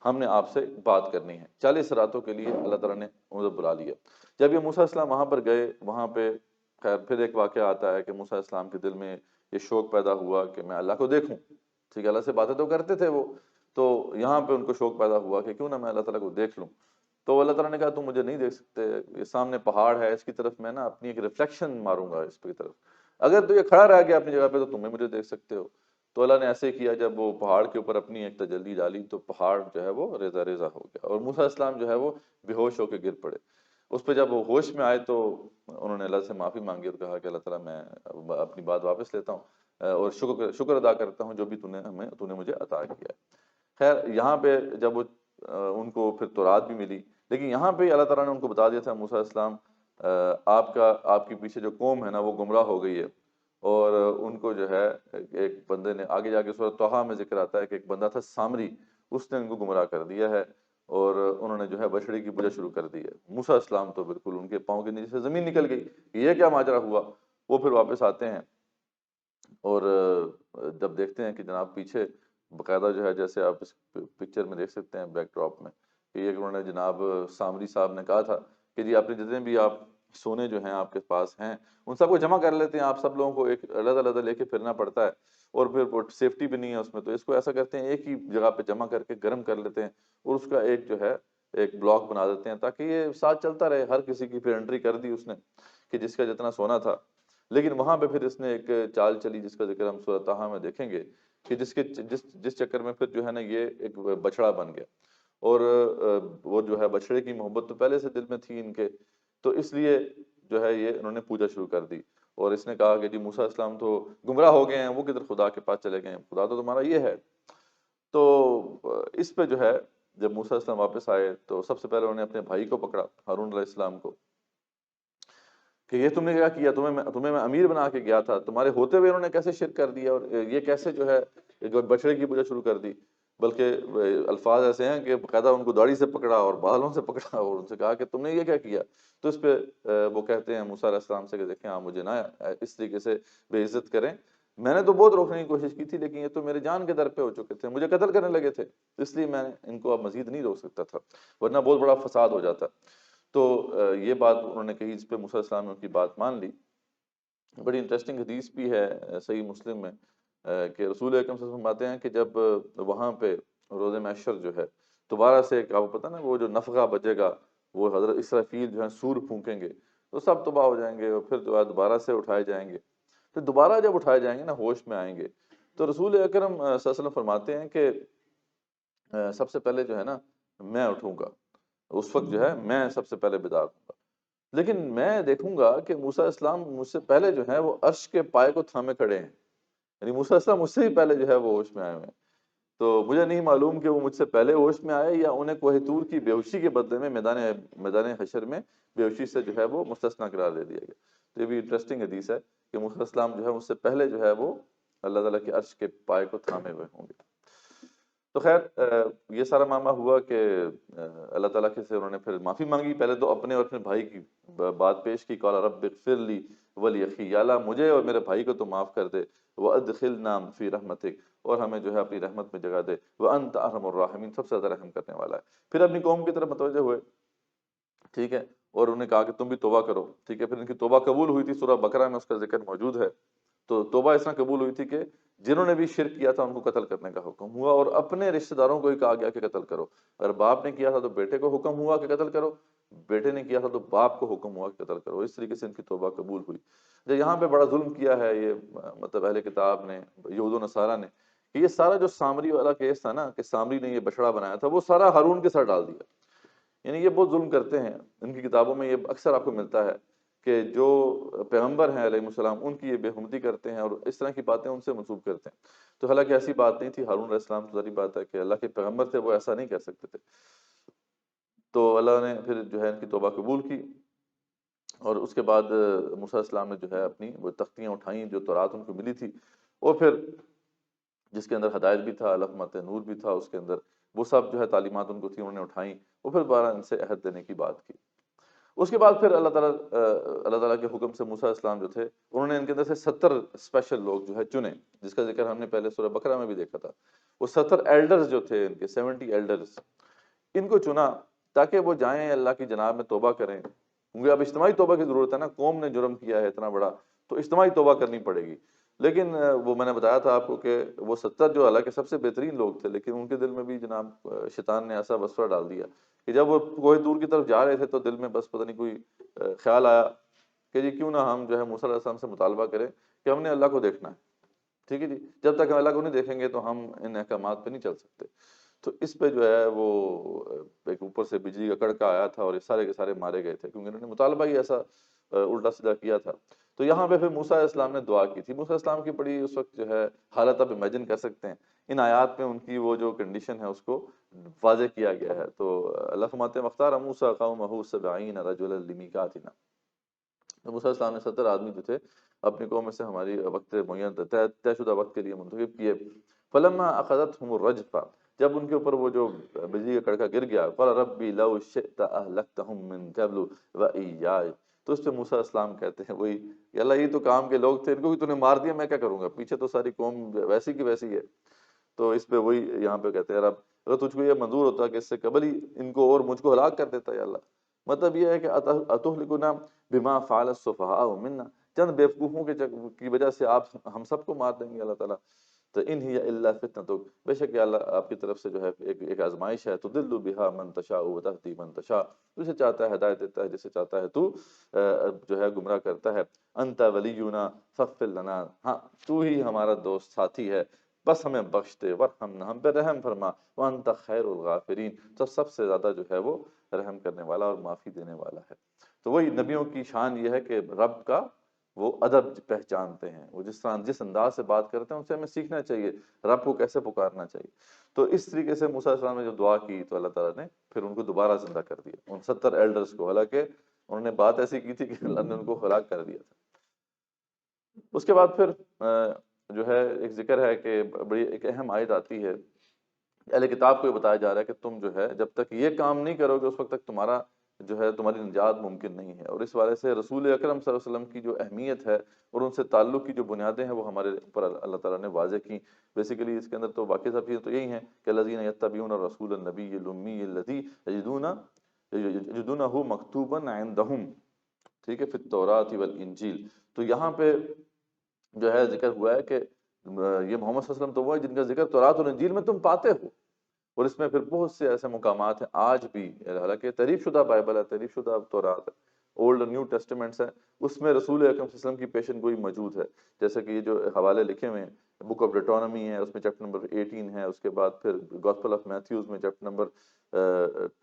ہم نے آپ سے بات کرنی ہے۔ 40 راتوں کے لیے اللہ تعالیٰ نے انہیں بلا لیا۔ جب یہ موسیٰ علیہ السلام وہاں پر گئے، وہاں پہ خیر پھر ایک واقعہ آتا ہے کہ موسیٰ علیہ السلام کے دل میں یہ شوق پیدا ہوا کہ میں اللہ کو دیکھوں، ٹھیک ہے، اللہ سے باتیں تو کرتے تھے وہ، تو یہاں پہ ان کو شوق پیدا ہوا کہ کیوں نہ میں اللہ تعالیٰ کو دیکھ لوں۔ تو اللہ تعالیٰ نے کہا تم مجھے نہیں دیکھ سکتے، یہ سامنے پہاڑ ہے، اس کی طرف میں نا اپنی ایک ریفلیکشن ماروں گا اس کی طرف، اگر تو یہ کھڑا رہ گیا اپنی جگہ پہ تو تمہیں مجھے دیکھ سکتے ہو۔ تو اللہ نے ایسے کیا، جب وہ پہاڑ کے اوپر اپنی ایک تجلی ڈالی تو پہاڑ جو ہے وہ ریزہ ریزہ ہو گیا، اور موسیٰ علیہ السلام جو ہے وہ بے ہوش ہو کے گر پڑے۔ اس پہ جب وہ ہوش میں آئے تو انہوں نے اللہ سے معافی مانگی اور کہا کہ اللہ تعالیٰ میں اپنی بات واپس لیتا ہوں، اور شکر ادا کرتا ہوں جو بھی تو نے مجھے عطا کیا ہے۔ خیر یہاں پہ جب وہ ان کو پھر تورات بھی ملی، لیکن یہاں پہ اللہ تعالیٰ نے ان کو بتا دیا تھا موسیٰ علیہ السلام آپ کے پیچھے جو قوم ہے نا وہ گمراہ ہو گئی ہے، اور ان کو جو ہے ایک بندے نے آگے جا کے سورۃ طٰہٰ میں ذکر آتا ہے کہ ایک بندہ تھا سامری، اس نے ان کو گمراہ کر دیا ہے، اور انہوں نے جو ہے بچڑے کی پوجا شروع کر دی ہے۔ موسیٰ علیہ السلام تو بالکل ان کے پاؤں کے نیچے سے زمین نکل گئی، یہ کیا ماجرا ہوا۔ وہ پھر واپس آتے ہیں، اور جب دیکھتے ہیں کہ جناب پیچھے باقاعدہ جو ہے جیسے آپ اس پکچر میں دیکھ سکتے ہیں بیک ڈراپ میں کہ یہ انہوں نے جناب سامری صاحب نے کہا تھا کہ جی اپنے جتنے بھی آپ سونے جو ہیں آپ کے پاس ہیں ان سب کو جمع کر لیتے ہیں، آپ سب لوگوں کو ایک علیحدہ علیحدہ لے کے پھرنا پڑتا ہے، اور پھر سیفٹی بھی نہیں ہے اس میں، تو اس کو ایسا کرتے ہیں ایک ہی جگہ پہ جمع کر کے گرم کر لیتے ہیں، اور اس کا ایک جو ہے ایک بلاک بنا دیتے ہیں تاکہ یہ ساتھ چلتا رہے، ہر کسی کی پھر انٹری کر دی اس نے کہ جس کا جتنا سونا تھا۔ لیکن وہاں پہ پھر اس نے ایک چال چلی جس کا ذکر ہم سورۃ طٰہٰ میں دیکھیں گے کہ جس چکر میں پھر جو ہے نا یہ ایک بچڑا بن گیا، اور وہ جو ہے بچڑے کی محبت تو پہلے سے دل میں تھی ان کے، تو اس لیے جو ہے یہ انہوں نے پوجا شروع کر دی، اور اس نے کہا کہ جی موسیٰ علیہ السلام تو گمراہ ہو گئے ہیں، وہ کدھر خدا کے پاس چلے گئے ہیں، خدا تو تمہارا یہ ہے۔ تو اس پہ جو ہے جب موسیٰ علیہ السلام واپس آئے تو سب سے پہلے انہوں نے اپنے بھائی کو پکڑا، ہارون علیہ السلام کو، کہ یہ تم نے کیا کیا، تمہیں میں امیر بنا کے گیا تھا، تمہارے ہوتے ہوئے انہوں نے کیسے شرک کر دیا، اور یہ کیسے جو ہے بچڑے کی پوجا شروع کر دی۔ بلکہ الفاظ ایسے ہیں کہ باقاعدہ ان کو داڑھی سے پکڑا اور بالوں سے پکڑا اور ان سے کہا کہ تم نے یہ کیا کیا۔ تو اس پہ وہ کہتے ہیں موسیٰ علیہ السلام سے کہ دیکھیں آپ مجھے نہ اس طریقے سے بے عزت کریں، میں نے تو بہت روکنے کی کوشش کی تھی لیکن یہ تو میرے جان کے در پہ ہو چکے تھے، مجھے قتل کرنے لگے تھے، اس لیے میں ان کو اب مزید نہیں روک سکتا تھا، ورنہ بہت بڑا فساد ہو جاتا۔ تو یہ بات انہوں نے کہی، جس پہ موسیٰ علیہ السلام نے ان کی بات مان لی۔ بڑی انٹرسٹنگ حدیث بھی ہے صحیح مسلم میں کہ رسول اکرم صلی اللہ علیہ وسلم فرماتے ہیں کہ جب وہاں پہ روز محشر جو ہے دوبارہ سے آپ کو پتہ نا وہ جو نفخہ بجے گا، وہ حضرت اسرافیل جو ہے سور پھونکیں گے تو سب تباہ ہو جائیں گے، اور پھر جو ہے دوبارہ سے اٹھائے جائیں گے۔ تو دوبارہ جب اٹھائے جائیں گے نا، ہوش میں آئیں گے، تو رسول اکرم صلی اللہ علیہ وسلم فرماتے ہیں کہ سب سے پہلے جو ہے نا میں اٹھوں گا، اس وقت جو ہے میں سب سے پہلے بیدار ہوں گا، لیکن میں دیکھوں گا کہ موسیٰ علیہ السلام مجھ سے پہلے جو ہے وہ عرش کے پائے کو تھامے کھڑے ہیں، یعنی موسیٰ علیہ السلام مجھ سے ہی پہلے جو ہے وہ ہوش میں آئے ہوئے ہیں۔ تو مجھے نہیں معلوم کہ وہ مجھ سے پہلے ہوش میں آئے یا انہیں کوہ طور کی بے ہوشی کے بدلے میں میدان حشر میں بے ہوشی سے جو ہے وہ مستثنیٰ قرار دے دیا گیا۔ تو یہ بھی انٹرسٹنگ حدیث ہے کہ موسیٰ علیہ السلام جو ہے مجھ سے پہلے جو ہے وہ اللہ تعالیٰ کے عرش کے پائے کو تھامے ہوئے ہوں گے۔ تو خیر یہ سارا معاملہ ہوا کہ اللہ تعالیٰ کے سے انہوں نے پھر معافی مانگی، پہلے تو اپنے اور اپنے بھائی کی بات پیش کی، قال رب اغفر لی ولی یا اللہ مجھے اور میرے بھائی کو تو معاف کر دے، وادخلنا فی رحمتک، اور ہمیں جو ہے اپنی رحمت میں جگہ دے، وانت ارحم الراحمین، سب سے زیادہ رحم کرنے والا ہے۔ پھر اپنی قوم کی طرف متوجہ ہوئے، ٹھیک ہے، اور انہوں نے کہا کہ تم بھی توبہ کرو، ٹھیک ہے۔ پھر ان کی توبہ قبول ہوئی تھی، سورہ بقرہ میں اس کا ذکر موجود ہے۔ تو توبہ اس طرح قبول ہوئی تھی کہ جنہوں نے بھی شرک کیا تھا ان کو قتل کرنے کا حکم ہوا، اور اپنے رشتہ داروں کو ہی کہا گیا کہ قتل کرو۔ اگر باپ نے کیا تھا تو بیٹے کو حکم ہوا کہ قتل کرو، بیٹے نے کیا تھا تو باپ کو حکم ہوا کہ قتل کرو۔ اس طریقے سے ان کی توبہ قبول ہوئی۔ جو یہاں پہ بڑا ظلم کیا ہے یہ مطلب اہل کتاب نے، یہود و نصارہ نے، کہ یہ سارا جو سامری والا کیس تھا نا، کہ سامری نے یہ بچڑا بنایا تھا، وہ سارا ہارون کے سر ڈال دیا۔ یعنی یہ بہت ظلم کرتے ہیں، ان کی کتابوں میں یہ اکثر آپ کو ملتا ہے کہ جو پیغمبر ہیں علیہ السلام ان کی یہ بے حرمتی کرتے ہیں اور اس طرح کی باتیں ان سے منسوب کرتے ہیں۔ تو حالانکہ ایسی بات نہیں تھی، ہارون علیہ السلام تو ظاہری بات ہے کہ اللہ کے پیغمبر تھے، وہ ایسا نہیں کر سکتے تھے۔ تو اللہ نے پھر جو ہے ان کی توبہ قبول کی، اور اس کے بعد موسیٰ علیہ السلام نے جو ہے اپنی وہ تختیاں اٹھائیں جو تورات ان کو ملی تھی، اور پھر جس کے اندر ہدایت بھی تھا، لفظ نور بھی تھا اس کے اندر، وہ سب جو ہے تعلیمات ان کو تھی، انہوں نے اٹھائیں، اور پھر دوبارہ ان سے عہد دینے کی بات کی۔ اس کے بعد پھر اللہ تعالیٰ کے حکم سے موسیٰ علیہ السلام جو تھے انہوں نے ان کے اندر سے 70 اسپیشل لوگ جو ہے چنے، جس کا ذکر ہم نے پہلے سورہ بقرہ میں بھی دیکھا تھا۔ وہ 70 ایلڈرز جو تھے ان کے 70 ایلڈرز، ان کو چنا تاکہ وہ جائیں اللہ کی جناب میں توبہ کریں، کیونکہ اب اجتماعی توبہ کی ضرورت ہے نا، قوم نے جرم کیا ہے اتنا بڑا، تو اجتماعی توبہ کرنی پڑے گی۔ لیکن وہ میں نے بتایا تھا آپ کو کہ وہ 70 جو حالانکہ سب سے بہترین لوگ تھے، لیکن ان کے دل میں بھی جناب شیطان نے ایسا وسوسہ ڈال دیا کہ جب وہ کوہ طور کی طرف جا رہے تھے تو دل میں بس پتہ نہیں کوئی خیال آیا کہ جی کیوں نہ ہم جو ہے موسیٰ علیہ السلام سے مطالبہ کریں کہ ہم نے اللہ کو دیکھنا ہے، ٹھیک ہے جی، جب تک ہم اللہ کو نہیں دیکھیں گے تو ہم ان احکامات پہ نہیں چل سکتے۔ تو اس پہ جو ہے وہ ایک اوپر سے بجلی کا کڑکا آیا تھا اور یہ سارے کے سارے مارے گئے تھے، کیونکہ انہوں نے مطالبہ ہی ایسا الٹا سیدھا کیا تھا۔ تو یہاں پہ پھر موسیٰ علیہ السلام نے دعا کی تھی۔ موسیٰ علیہ السلام کی بڑی اس وقت جو ہے حالت آپ امیجن کر سکتے ہیں، ان آیات میں ان کی وہ جو کنڈیشن ہے اس کو واضح کیا گیا ہے۔ تو اللہ فرماتے ہیں وَاخْتَارَ مُوسَىٰ قَوْمَهُ 70 رَجُلًا لِمِيقَاتِنَا، تو موسیٰ علیہ السلام نے 70 آدمی جو تھے اپنی قوم میں سے ہماری وقت معین طے شدہ وقت کے لیے منتخب کیے۔ فَلَمَّا أَخَذَتْهُمُ الرَّجْفَةُ، جب ان کے اوپر وہ جو بجلی کا کڑکا گر گیا، قَالَ رَبِّ لَوْ شِئْتَ أَهْلَكْتَهُم مِّن قَبْلُ وَإِيَّايَ، تو اس پہ موسیٰ علیہ السلام کہتے ہیں وہی کہ اللہ یہ تو کام کے لوگ تھے، ان کو بھی تو نے مار دیا، میں کیا کروں گا، پیچھے تو ساری قوم ویسی کی ویسی ہے۔ تو اس پہ وہی یہاں پہ کہتے ہیں رب اگر تجھ کو یہ منظور ہوتا کہ اس سے قبل ہی ان کو اور مجھ کو ہلاک کر دیتا یا اللہ۔ مطلب یہ ہے کہ اتہلکنا بما فعل السفہاء منا، چند بیوقوفوں کی وجہ سے آپ ہم سب کو مار دیں گے اللہ تعالیٰ۔ تو ان ہی الا فتنتک، بے شک یا اللہ آپ کی طرف سے جو ہے ایک آزمائش ہے، تضل بہا من تشاء وتہدی من تشاء، جسے چاہتا ہے ہدایت دیتا ہے، جسے چاہتا ہے تو جو ہے گمراہ کرتا ہے۔ انت ولینا فاغفر لنا، ہاں تو ہی ہمارا دوست ساتھی ہے، بس ہمیں بخش دے، ورحمنا ہم پہ رحم فرما، وانت خیر الغافرین، تو سب سے زیادہ جو ہے وہ رحم کرنے والا اور معافی دینے والا ہے۔ تو وہی نبیوں کی شان یہ ہے کہ رب کا وہ ادب پہچانتے ہیں، وہ جس انداز سے بات کرتے ہیں ان سے ہمیں سیکھنا چاہیے رب کو کیسے پکارنا چاہیے۔ تو اس طریقے سے موسیٰ علیہ السلام نے جو دعا کی تو اللہ تعالیٰ نے پھر ان کو دوبارہ زندہ کر دیا، ان 70 ایلڈرز کو، حالانکہ انہوں نے بات ایسی کی تھی کہ اللہ نے ان کو ہلاک کر دیا تھا۔ اس کے بعد پھر جو ہے ایک ذکر ہے کہ بڑی ایک اہم آیت آتی ہے، اہل کتاب کو یہ بتایا جا رہا ہے کہ تم جو ہے جب تک یہ کام نہیں کرو گے اس وقت تک تمہارا جو ہے تمہاری نجات ممکن نہیں ہے۔ اور اس والے سے رسول اکرم صلی اللہ علیہ وسلم کی جو اہمیت ہے اور ان سے تعلق کی جو بنیادیں ہیں وہ ہمارے اوپر اللہ تعالیٰ نے واضح کی۔ بیسیکلی اس کے اندر تو باقی سب چیزیں تو یہی ہیں کہ الذین یتبعون الرسول النبی الامی الذی یجدونہ مکتوبا عندہم، ٹھیک ہے، فی التوراۃ والانجیل۔ تو یہاں پہ جو ہے ذکر ہوا ہے کہ یہ محمد صلی اللہ علیہ وسلم تو وہ ہے جن کا ذکر تورات اور انجیل میں تم پاتے ہو، اور اس میں پھر بہت سے ایسے مقامات ہیں آج بھی، حالانکہ تحریف شدہ بائبل ہے، تحریف شدہ تورات ہے، اولڈ اور نیو ٹیسٹمنٹس ہیں، اس میں رسول اکرم صلی اللہ علیہ وسلم کی پیشن گوئی موجود ہے۔ جیسے کہ یہ جو حوالے لکھے ہوئے ہیں، بک آف ڈیٹونمی ہے، اس میں چیپٹر نمبر 18 ہے، اس کے بعد پھر گاسپل آف میتھیوز میں چیپٹر نمبر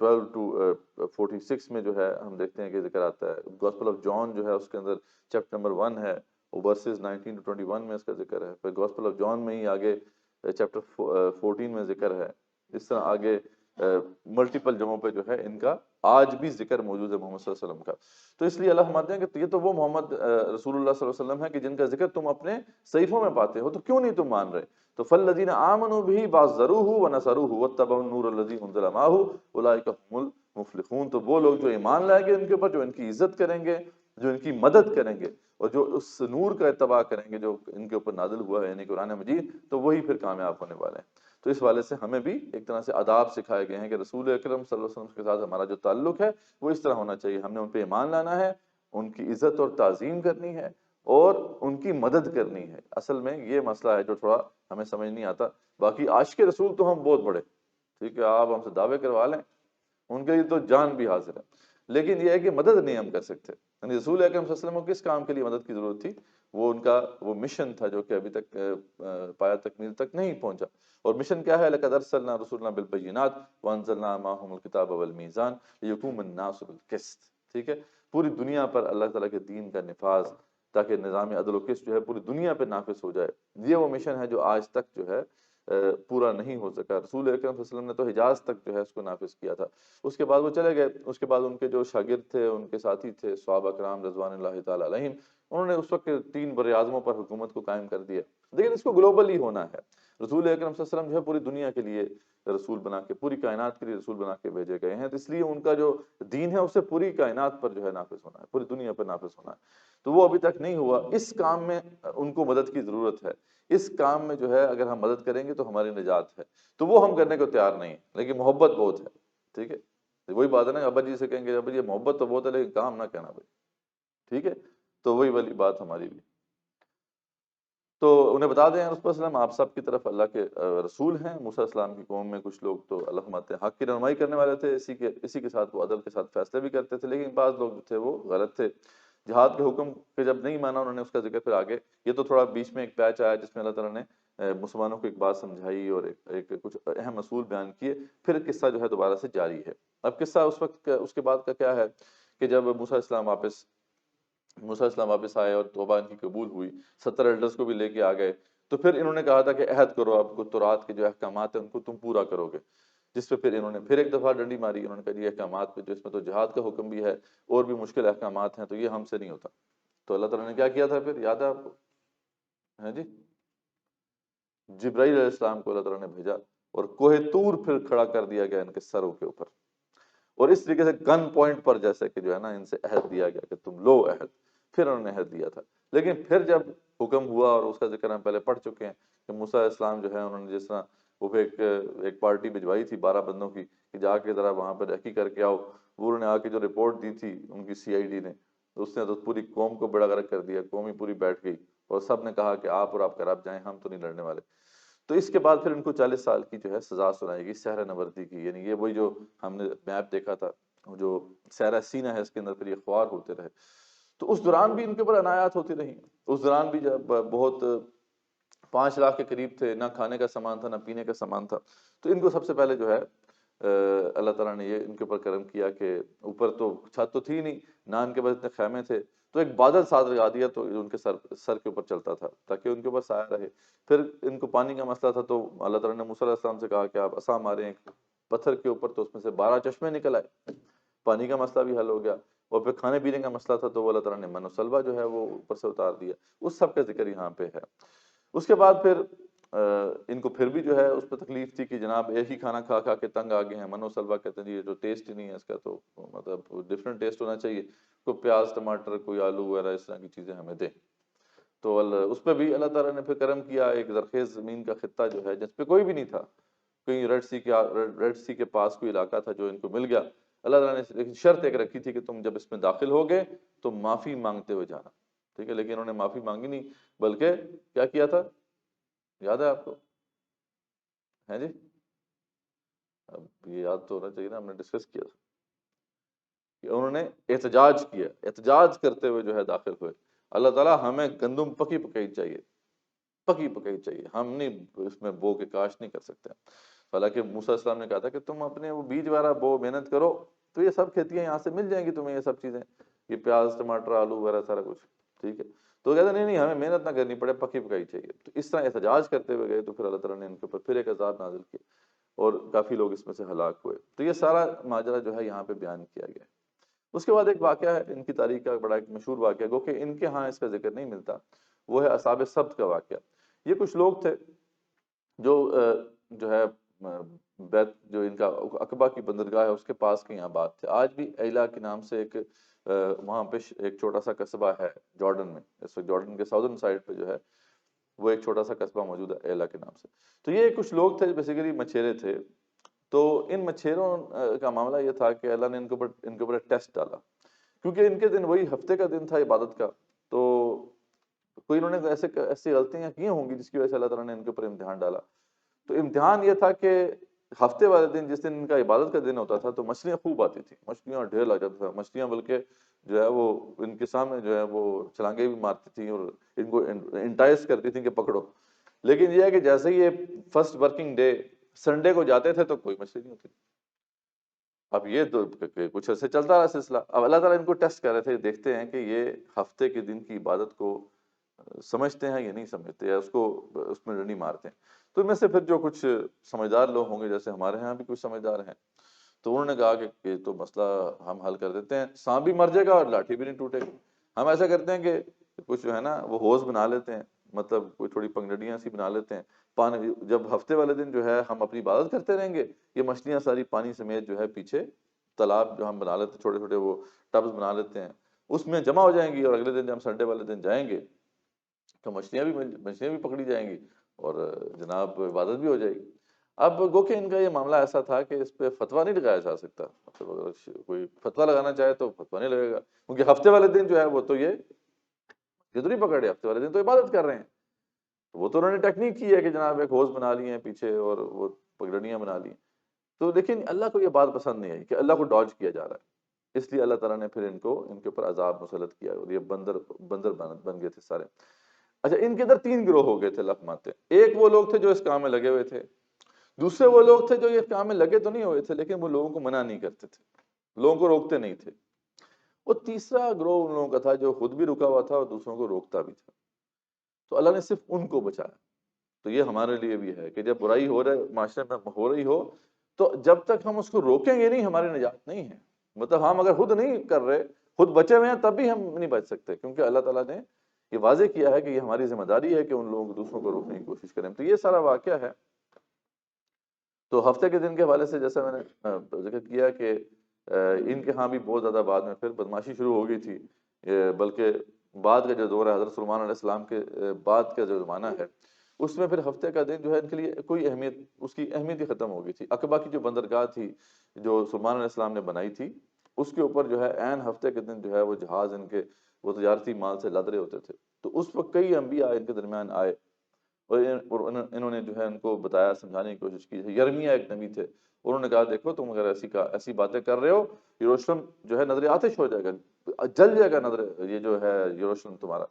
12 to 46 میں جو ہے ہم دیکھتے ہیں کہ ذکر آتا ہے۔ گاسپل آف جان جو ہے اس کے اندر چیپٹر نمبر 1 ہے، ورسز 19 to 21 میں اس کا ذکر ہے۔ پھر گاسپل آف جان میں ہی آگے چیپٹر 14 میں ذکر ہے۔ اس طرح آگے ملٹیپل جگہوں پہ جو ہے ان کا آج بھی ذکر موجود ہے محمد صلی اللہ علیہ وسلم کا۔ تو اس لیے اللہ فرماتے ہیں کہ یہ تو وہ محمد رسول اللہ صلی اللہ علیہ وسلم ہے کہ جن کا ذکر تم اپنے صحیفوں میں پاتے ہو، تو کیوں نہیں تم مان رہے؟ تو فالذین آمنوا بہ وعزروہ ونصروہ واتبعوا النور الذی انزل معہ اولئک هم المفلحون۔ تو وہ لوگ جو ایمان لائیں گے ان کے اوپر، جو ان کی عزت کریں گے، جو ان کی مدد کریں گے، اور جو اس نور کا اتباع کریں گے جو ان کے اوپر نازل ہوا ہے یعنی قرآن مجید، تو وہی پھر کامیاب ہونے والے ہیں۔ تو اس والے سے ہمیں بھی ایک طرح سے آداب سکھائے گئے ہیں کہ رسول اکرم صلی اللہ علیہ وسلم کے ساتھ ہمارا جو تعلق ہے وہ اس طرح ہونا چاہیے، ہم نے ان پہ ایمان لانا ہے، ان کی عزت اور تعظیم کرنی ہے اور ان کی مدد کرنی ہے۔ اصل میں یہ مسئلہ ہے جو تھوڑا ہمیں سمجھ نہیں آتا۔ باقی عاشق رسول تو ہم بہت بڑے، ٹھیک ہے، آپ ہم سے دعوے کروا لیں، ان کے لیے تو جان بھی حاضر ہے، لیکن یہ ہے کہ مدد نہیں ہم کر سکتے۔ یعنی رسول اکرم صلی اللہ علیہ وسلم کو کس کام کے لیے مدد کی ضرورت تھی؟ وہ ان کا وہ مشن تھا جو کہ ابھی تک پایا تکمیل تک نہیں پہنچا۔ اور مشن کیا ہے؟ لقد ارسلنا رسولنا بالبینات وانزلنا معهم الکتاب والمیزان لیقوم الناس بالقسط، ٹھیک ہے، پوری دنیا پر اللہ تعالیٰ کے دین کا نفاذ، تاکہ نظام عدل و قسط جو ہے پوری دنیا پہ نافذ ہو جائے۔ یہ وہ مشن ہے جو آج تک جو ہے پورا نہیں ہو سکا۔ رسول اکرم صلی اللہ علیہ وسلم نے تو حجاز تک جو ہے اس کو نافذ کیا تھا، اس کے بعد وہ چلے گئے، اس کے بعد ان کے جو شاگرد تھے، ان کے ساتھی تھے صحابہ کرام رضوان اللہ تعالیٰ علیہم، انہوں نے اس وقت 3 بر اعظموں پر حکومت کو قائم کر دیا۔ لیکن اس کو گلوبلی ہونا ہے۔ رسول اکرم صلی اللہ علیہ وسلم جو ہے پوری دنیا کے لیے رسول بنا کے، پوری کائنات کے لیے رسول بنا کے بھیجے گئے ہیں، تو اس لیے ان کا جو دین ہے اسے پوری کائنات پر جو ہے نافذ ہونا ہے، پوری دنیا پر نافذ ہونا ہے۔ تو وہ ابھی تک نہیں ہوا، اس کام میں ان کو مدد کی ضرورت ہے۔ اس کام میں جو ہے اگر ہم مدد کریں گے تو ہماری نجات ہے، تو وہ ہم کرنے کو تیار نہیں ہیں، لیکن محبت بہت ہے، ٹھیک ہے۔ وہی بات ہے نا، ابا جی سے کہیں گے ابا جی محبت تو بہت ہے لیکن کام نہ کہنا بھائی، ٹھیک ہے، تو وہی والی بات ہماری بھی۔ تو انہیں بتا دیں رسول اللہ علیہ وسلم آپ سب کی طرف اللہ کے رسول ہیں۔ موسیٰ علیہ السلام کی قوم میں کچھ لوگ تو اللہ فرماتے ہیں حق کی رہنمائی کرنے والے تھے، اسی کے ساتھ وہ عدل کے ساتھ فیصلے بھی کرتے تھے، لیکن بعض لوگ جو تھے وہ غلط تھے۔ جہاد کے حکم کے جب نہیں مانا انہوں نے، اس کا ذکر پھر آگے، یہ تو تھوڑا بیچ میں ایک پیچ آیا جس میں اللہ تعالیٰ نے مسلمانوں کو ایک بات سمجھائی اور ایک کچھ اہم اصول بیان کیے، پھر قصہ جو ہے دوبارہ سے جاری ہے۔ اب قصہ اس وقت اس کے بعد کا کیا ہے کہ جب موسیٰ علیہ السلام واپس آئے اور توبہ ان کی قبول ہوئی، 70 ایلڈرز کو بھی لے کے آ گئے، تو پھر انہوں نے کہا تھا کہ عہد کرو، اب کو تورات کے جو احکامات ہیں ان کو تم پورا کرو گے، جس پہ پھر انہوں نے پھر ایک دفعہ ڈنڈی ماری۔ انہوں نے کہا یہ احکامات پہ جو اس میں تو جہاد کا حکم بھی ہے اور بھی مشکل احکامات ہیں، تو یہ ہم سے نہیں ہوتا۔ تو اللہ تعالیٰ نے کیا کیا تھا پھر، یاد ہے آپ کو؟ ہاں جی، جبرائیل علیہ السلام کو اللہ تعالیٰ نے بھیجا اور کوہ طور پھر کھڑا کر دیا گیا ان کے سروں کے اوپر، اور اس طریقے سے گن پوائنٹ پر جیسے کہ جو ہے نا ان سے عہد دیا گیا کہ تم لو عہد، پھر انہوں نے عہد دیا تھا۔ لیکن پھر جب حکم ہوا، اور اس کا ذکر ہم پہلے پڑھ چکے ہیں کہ موسیٰ علیہ السلام جو ہے انہوں نے جس طرح وہ ایک پارٹی بھجوائی تھی 12 بندوں کی کہ جا کے ذرا وہاں پر ریکی کر کے آؤ، وہ انہوں نے آ کے جو رپورٹ دی تھی ان کی CID نے، اس نے تو پوری قوم کو بیڑا غرق کر دیا، قوم ہی پوری بیٹھ گئی، اور سب نے کہا کہ آپ اور آپ کا رب جائیں، ہم تو نہیں لڑنے والے۔ تو اس کے بعد پھر ان کو 40 سال کی جو ہے سزا سنائی گئی سحر نوردی کی، یعنی یہ وہی جو ہم نے میپ دیکھا تھا، جو سیرہ سینہ ہے اس کے اندر پھر یہ خوار ہوتے رہے۔ تو اس دوران بھی ان کے اوپر عنایات ہوتی رہی، اس دوران بھی جب بہت 5 لاکھ کے قریب تھے، نہ کھانے کا سامان تھا نہ پینے کا سامان تھا، تو ان کو سب سے پہلے جو ہے اللہ تعالیٰ نے یہ ان کے اوپر کرم کیا کہ اوپر تو چھت تو تھی نہیں، نہ ان کے پاس اتنے خیمے تھے، تو ایک بادل ساتھ لگا دیا تو ان کے سر کے اوپر چلتا تھا تاکہ ان کے اوپر سایہ رہے۔ پھر ان کو پانی کا مسئلہ تھا، تو اللہ تعالیٰ نے موسیٰ علیہ السلام سے کہا کہ آپ عصا ماریں ایک پتھر کے اوپر، تو اس میں سے 12 چشمے نکل آئے، پانی کا مسئلہ بھی حل ہو گیا۔ اور پھر کھانے پینے کا مسئلہ تھا تو وہ اللہ تعالیٰ نے من و سلوہ جو ہے وہ اوپر سے اتار دیا، اس سب کا ذکر یہاں پہ ہے۔ اس کے بعد پھر ان کو پھر بھی جو ہے اس پہ تکلیف تھی کہ جناب ایک ہی کھانا کھا کھا کے تنگ آ گئے ہیں، من و سلوہ کہتے ہیں جی یہ جو ٹیسٹ ہی نہیں ہے اس کا، تو مطلب ڈفرینٹ ٹیسٹ ہونا چاہیے، کوئی پیاز ٹماٹر کوئی آلو وغیرہ اس طرح کی چیزیں ہمیں دیں۔ تو اس پہ بھی اللہ تعالیٰ نے پھر کرم کیا، ایک زرخیز زمین کا خطہ جو ہے جس پہ کوئی بھی نہیں تھا، کہیں ریڈ سی کے پاس کوئی علاقہ تھا جو ان کو مل گیا۔ اللہ تعالیٰ نے لیکن شرط ایک رکھی تھی کہ تم جب اس میں داخل ہوگے تو معافی مانگتے ہوئے جانا، ٹھیک ہے، لیکن انہوں نے معافی مانگی نہیں، بلکہ کیا کیا تھا، یاد ہے آپ کو؟ ہیں جی، اب یہ یاد تو ہونا چاہیے نا، ہم نے ڈسکس کیا تھا کہ انہوں نے احتجاج کیا، احتجاج کرتے ہوئے جو ہے داخل ہوئے۔ اللہ تعالیٰ ہمیں گندم پکی پکائی چاہیے، پکی پکائی چاہیے، ہم نہیں اس میں بو کے کاشت نہیں کر سکتے۔ حالانکہ موسیٰ علیہ السلام نے کہا تھا کہ تم اپنے وہ بیج وغیرہ بو محنت کرو تو یہ سب کھیتیاں یہاں سے مل جائیں گی تمہیں، یہ سب چیزیں، یہ پیاز ٹماٹر آلو وغیرہ سارا کچھ، ٹھیک ہے۔ تو کہتے نہیں نہیں ہمیں محنت نہ کرنی پڑے، پکی پکائی چاہیے۔ تو اس طرح احتجاج کرتے ہوئے گئے تو پھر اللہ تعالیٰ نے ان کے اوپر پھر ایک عذاب نازل کیا اور کافی لوگ اس میں سے ہلاک ہوئے۔ تو یہ سارا ماجرا جو ہے یہاں پہ بیان کیا گیا ہے۔ اس کے بعد ایک واقعہ ہے ان کی تاریخ کا بڑا ایک مشہور واقعہ، گو کہ ان کے ہاں اس کا ذکر نہیں ملتا، وہ ہے اصحاب سبت کا واقعہ۔ یہ کچھ لوگ تھے جو جو ہے بیت جو ان کا عقبہ کی بندرگاہ ہے اس کے پاس کے یہاں بات تھے۔ آج بھی ایلا کے نام سے ایک وہاں پہ ایک چھوٹا سا قصبہ ہے جارڈن میں، اس وقت جارڈن کے ساؤدرن سائڈ پہ جو ہے وہ ایک چھوٹا سا قصبہ موجود ہے ایلا کے نام سے۔ تو یہ کچھ لوگ تھے بیسیکلی مچھیرے تھے، تو ان مچھیروں کا معاملہ یہ تھا کہ اللہ نے ان کے اوپر ایک ٹیسٹ ڈالا، کیونکہ ان کے دن وہی ہفتے کا دن تھا عبادت کا، تو کوئی انہوں نے ایسی غلطیاں کی ہوں گی جس کی وجہ سے اللہ تعالیٰ نے ان کے اوپر امتحان ڈالا۔ تو امتحان یہ تھا کہ ہفتے والے دن جس دن ان کا عبادت کا دن ہوتا تھا تو مچھلیاں خوب آتی تھیں، مچھلیاں ڈھیر لگ جاتا تھا، مچھلیاں بلکہ جو ہے وہ ان کے سامنے جو ہے وہ چھلانگیں بھی مارتی تھیں اور ان کو انٹائز کرتی تھیں کہ پکڑو۔ لیکن یہ ہے کہ جیسے ہی یہ فرسٹ ورکنگ ڈے سنڈے کو جاتے تھے تو کوئی مچھلی نہیں ہوتی۔ اب یہ تو کچھ عرصے چلتا رہا سلسلہ۔ اب اللہ تعالیٰ ان کو ٹیسٹ کر رہے تھے، دیکھتے ہیں کہ یہ ہفتے کے دن کی عبادت کو سمجھتے ہیں یا نہیں سمجھتے، یا اس کو اس میں ڈنڈی مارتے ہیں۔ تو ان میں سے پھر جو کچھ سمجھدار لوگ ہوں گے، جیسے ہمارے ہاں بھی کچھ سمجھدار ہیں، تو انہوں نے کہا کہ یہ تو مسئلہ ہم حل کر دیتے ہیں، سانپ بھی مر جائے گا اور لاٹھی بھی نہیں ٹوٹے گی۔ ہم ایسا کرتے ہیں کہ کچھ جو ہے نا وہ ہوز بنا لیتے ہیں، مطلب کوئی تھوڑی پگڈنڈیاں سی بنا لیتے ہیں، پانی جب ہفتے والے دن جو ہے ہم اپنی عبادت کرتے رہیں گے، یہ مچھلیاں ساری پانی سمیت جو ہے پیچھے تالاب جو ہم بنا لیتے ہیں، چھوٹے چھوٹے وہ ٹبز بنا لیتے ہیں، اس میں جمع ہو جائیں گی، اور اگلے دن جب ہم سنڈے والے دن جائیں گے تو مچھلیاں بھی پکڑی جائیں گی اور جناب عبادت بھی ہو جائے گی۔ اب گو کہ ان کا یہ معاملہ ایسا تھا کہ اس پہ فتویٰ نہیں لگایا جا سکتا، مطلب اگر کوئی فتویٰ لگانا چاہے تو فتویٰ نہیں لگے گا، کیونکہ ہفتے والے دن جو ہے وہ تو یہ تو نہیں پکڑے، ہفتے والے دن تو عبادت کر رہے ہیں۔ وہ تو انہوں نے ٹیکنیک کی ہے کہ جناب ایک ہوز بنا لی ہیں پیچھے اور وہ پگڈنڈیاں بنا لی ہیں، تو لیکن اللہ کو یہ بات پسند نہیں آئی کہ اللہ کو ڈاج کیا جا رہا ہے، اس لیے اللہ تعالیٰ نے پھر ان کے اوپر عذاب مسلط کیا اور یہ بندر بن گئے تھے سارے۔ اچھا، ان کے اندر تین گروہ ہو گئے تھے، اللہ فرماتے ہیں ایک وہ لوگ تھے جو اس کام میں لگے ہوئے تھے، دوسرے وہ لوگ تھے جو اس کام میں لگے تو نہیں ہوئے تھے لیکن وہ لوگوں کو منع نہیں کرتے تھے، لوگوں کو روکتے نہیں تھے، اور تیسرا گروہ ان لوگوں کا تھا جو خود بھی رکا ہوا تھا اور دوسروں کو روکتا بھی تھا۔ تو اللہ نے صرف ان کو بچایا۔ تو یہ ہمارے لیے بھی ہے کہ جب برائی ہو رہے معاشرے میں ہو رہی ہو تو جب تک ہم اس کو روکیں گے نہیں ہماری نجات نہیں ہے، مطلب ہم اگر خود نہیں کر رہے، خود بچے ہوئے ہیں تب بھی ہم نہیں بچ سکتے، کیونکہ اللہ تعالیٰ نے یہ واضح کیا ہے کہ یہ ہماری ذمہ داری ہے کہ ان لوگوں کو دوسروں کو روکنے کی کوشش کریں۔ تو یہ سارا واقعہ ہے۔ تو ہفتے کے دن کے حوالے سے جیسا میں نے ذکر کیا کہ ان کے ہاں بھی بہت زیادہ بعد میں پھر بدماشی شروع ہو گئی تھی، بلکہ بعد کا جو دور ہے حضرت سلیمان علیہ السلام کے بعد کا جو زمانہ ہے اس میں پھر ہفتے کا دن جو ہے ان کے لیے کوئی اہمیت، اس کی اہمیت ہی ختم ہو گئی تھی۔ عقبہ کی جو بندرگاہ تھی جو سلیمان علیہ السلام نے بنائی تھی، اس کے اوپر جو ہے عین ہفتے کے دن جو ہے وہ جہاز ان کے وہ تجارتی مال سے لد رہے ہوتے تھے، تو اس وقت کئی انبیاء ان کے درمیان آئے اور انہوں نے جو ہے ان کو بتایا، سمجھانے کی کوشش کی۔ یرمیہ ایک نبی تھے، انہوں نے کہا دیکھو تم اگر ایسی باتیں کر رہے ہو، یروشلم جو ہے نظر آتش ہو جائے گا، جل جائے گا نظر یہ جو ہے یروشلم تمہارا۔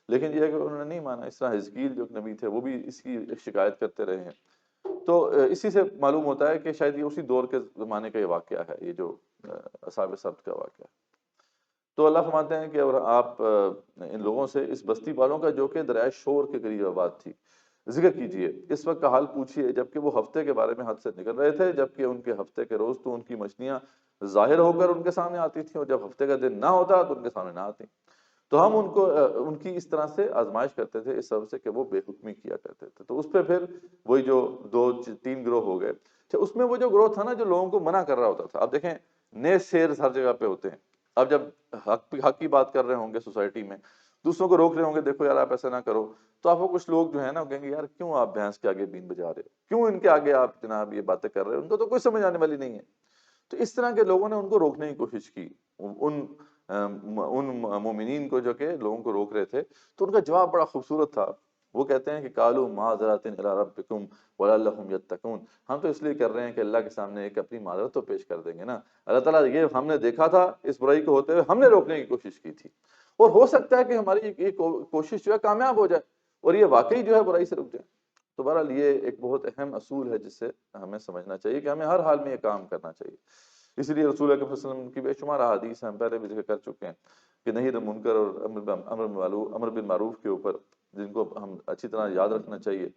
لیکن یہ ہے کہ انہوں نے نہیں مانا۔ اس طرح حزقیل جو ایک نبی تھے وہ بھی اس کی شکایت کرتے رہے ہیں۔ تو اسی سے معلوم ہوتا ہے کہ شاید یہ اسی دور کے زمانے کا یہ واقعہ ہے، یہ جو اصحاب سبت کا واقعہ ہے۔ تو اللہ فرماتے ہیں کہ اور آپ ان لوگوں سے، اس بستی والوں کا جو کہ دریائے شور کے قریب آباد تھی، ذکر کیجئے، اس وقت کا حال پوچھیے جبکہ وہ ہفتے کے بارے میں حد سے نکل رہے تھے، جبکہ ان کے ہفتے کے روز تو ان کی مچھلیاں ظاہر ہو کر ان کے سامنے آتی تھیں، اور جب ہفتے کا دن نہ ہوتا تو ان کے سامنے نہ آتی۔ تو ہم ان کو ان کی اس طرح سے آزمائش کرتے تھے اس سبب سے کہ وہ بے حکمی کیا کرتے تھے۔ تو اس پہ پھر وہی جو دو تین گروہ ہو گئے، اچھا اس میں وہ جو گروہ تھا نا جو لوگوں کو منع کر رہا ہوتا تھا، اب دیکھیں نئے شیر ہر جگہ پہ ہوتے ہیں، اب جب حق کی بات کر رہے ہوں گے سوسائٹی میں، دوسروں کو روک رہے ہوں گے، دیکھو یار آپ ایسا نہ کرو، تو آپ کو کچھ لوگ جو ہے نا کہیں گے یار کیوں آپ بھینس کے آگے بین بجا رہے ہو، کیوں ان کے آگے آپ جناب یہ باتیں کر رہے ہو، ان کو تو کوئی سمجھ آنے والی نہیں ہے۔ تو اس طرح کے لوگوں نے ان کو روکنے کی کوشش کی، ان مومنین کو جو کہ لوگوں کو روک رہے تھے، تو ان کا جواب بڑا خوبصورت تھا۔ وہ کہتے ہیں کہ قالوا معذرۃ الی ربکم ولعلہم یتقون، ہم تو اس لیے کر رہے ہیں کہ اللہ کے سامنے ایک اپنی معذرت تو پیش کر دیں گے نا، اللہ تعالیٰ یہ ہم نے دیکھا تھا اس برائی کو ہوتے ہوئے، ہم نے روکنے کی کوشش کی تھی، اور ہو سکتا ہے کہ ہماری یہ کوشش جو ہے کامیاب ہو جائے اور یہ واقعی جو ہے برائی سے رک جائے۔ تو بہرحال یہ ایک بہت اہم اصول ہے جس سے ہمیں سمجھنا چاہیے کہ ہمیں ہر حال میں یہ کام کرنا چاہیے۔ اسی لیے رسول اللہ صلی اللہ علیہ وسلم کی بے شمار احادیث ہم پہلے بھی ذکر کر چکے ہیں کہ نہیں منکر اور امر بالمعروف کے اوپر، جن کو ہم اچھی طرح یاد رکھنا چاہیے،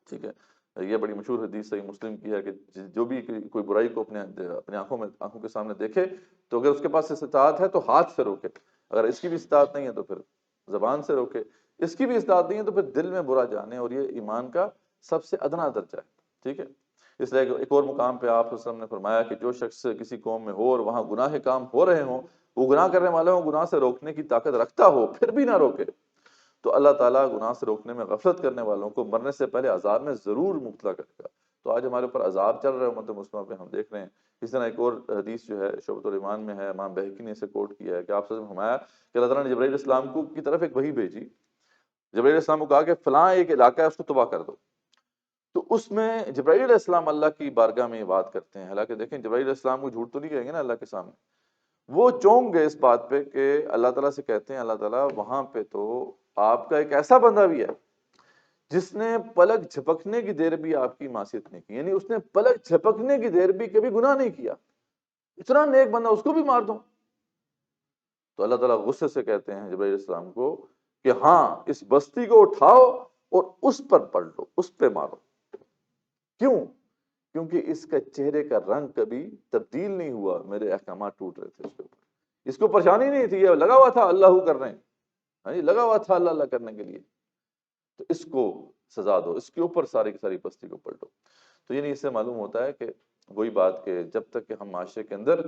ٹھیک ہے۔ یہ بڑی مشہور حدیث صحیح مسلم کی ہے کہ جو بھی کوئی برائی کو اپنے آنکھوں کے سامنے دیکھے تو اگر اس کے پاس استطاعت ہے تو ہاتھ سے روکے، اگر اس کی بھی استطاعت نہیں ہے تو پھر زبان سے روکے، اس کی بھی استطاعت نہیں ہے تو پھر دل میں برا جانے، اور یہ ایمان کا سب سے ادنا درجہ ہے، ٹھیک ہے۔ اس لیے ایک اور مقام پہ آپ صلی اللہ علیہ وسلم نے فرمایا کہ جو شخص کسی قوم میں ہو اور وہاں گناہ کے کام ہو رہے ہوں، وہ گناہ کرنے والوں کو گناہ سے روکنے کی طاقت رکھتا ہو پھر بھی نہ روکے، تو اللہ تعالیٰ گناہ سے روکنے میں غفلت کرنے والوں کو مرنے سے پہلے عذاب میں ضرور مبتلا کرے گا۔ تو آج ہمارے اوپر عذاب چل رہا ہے امت مسلمہ پہ، ہم دیکھ رہے ہیں۔ اس طرح ایک اور حدیث جو ہے شعبۃ الایمان میں ہے، امام بہقی نے اسے کوٹ کیا ہے کہ آپ صلی اللہ علیہ وسلم نے فرمایا کہ اللہ تعالیٰ نے جبرائیل علیہ السلام کی طرف ایک وحی بھیجی، جبرائیل علیہ السلام کو کہا کہ فلاں ایک علاقہ ہے اس کو تباہ کر دو، تو اس میں جبرائیل علیہ السلام اللہ کی بارگاہ میں یہ بات کرتے ہیں، حالانکہ دیکھیں جبرائیل علیہ السلام کو جھوٹ تو نہیں کہیں گے نا اللہ کے سامنے، وہ چونک گئے اس بات پہ کہ اللہ تعالیٰ سے کہتے ہیں اللہ تعالیٰ وہاں پہ تو آپ کا ایک ایسا بندہ بھی ہے جس نے پلک جھپکنے کی دیر بھی آپ کی معصیت نہیں کی، یعنی اس نے پلک جھپکنے کی دیر بھی کبھی گناہ نہیں کیا، اتنا نیک بندہ، اس کو بھی مار دو۔ تو اللہ تعالیٰ غصے سے کہتے ہیں جبرائیل علیہ السلام کو کہ ہاں اس بستی کو اٹھاؤ اور اس پر پلٹو، اس پہ مارو۔ کیوں؟ کیونکہ اس کا چہرے کا رنگ کبھی تبدیل نہیں ہوا، میرے احکامات ٹوٹ رہے تھے اس کے اوپر، اس کو پریشانی نہیں تھی، یہ لگا ہوا تھا اللہ کر رہے ہیں، ہاں جی لگا ہوا تھا اللہ اللہ کرنے کے لیے، تو اس کو سزا دو، اس کے اوپر ساری کی ساری بستی کو پلٹو۔ تو یعنی اس سے معلوم ہوتا ہے کہ وہی بات کہ جب تک کہ ہم معاشرے کے اندر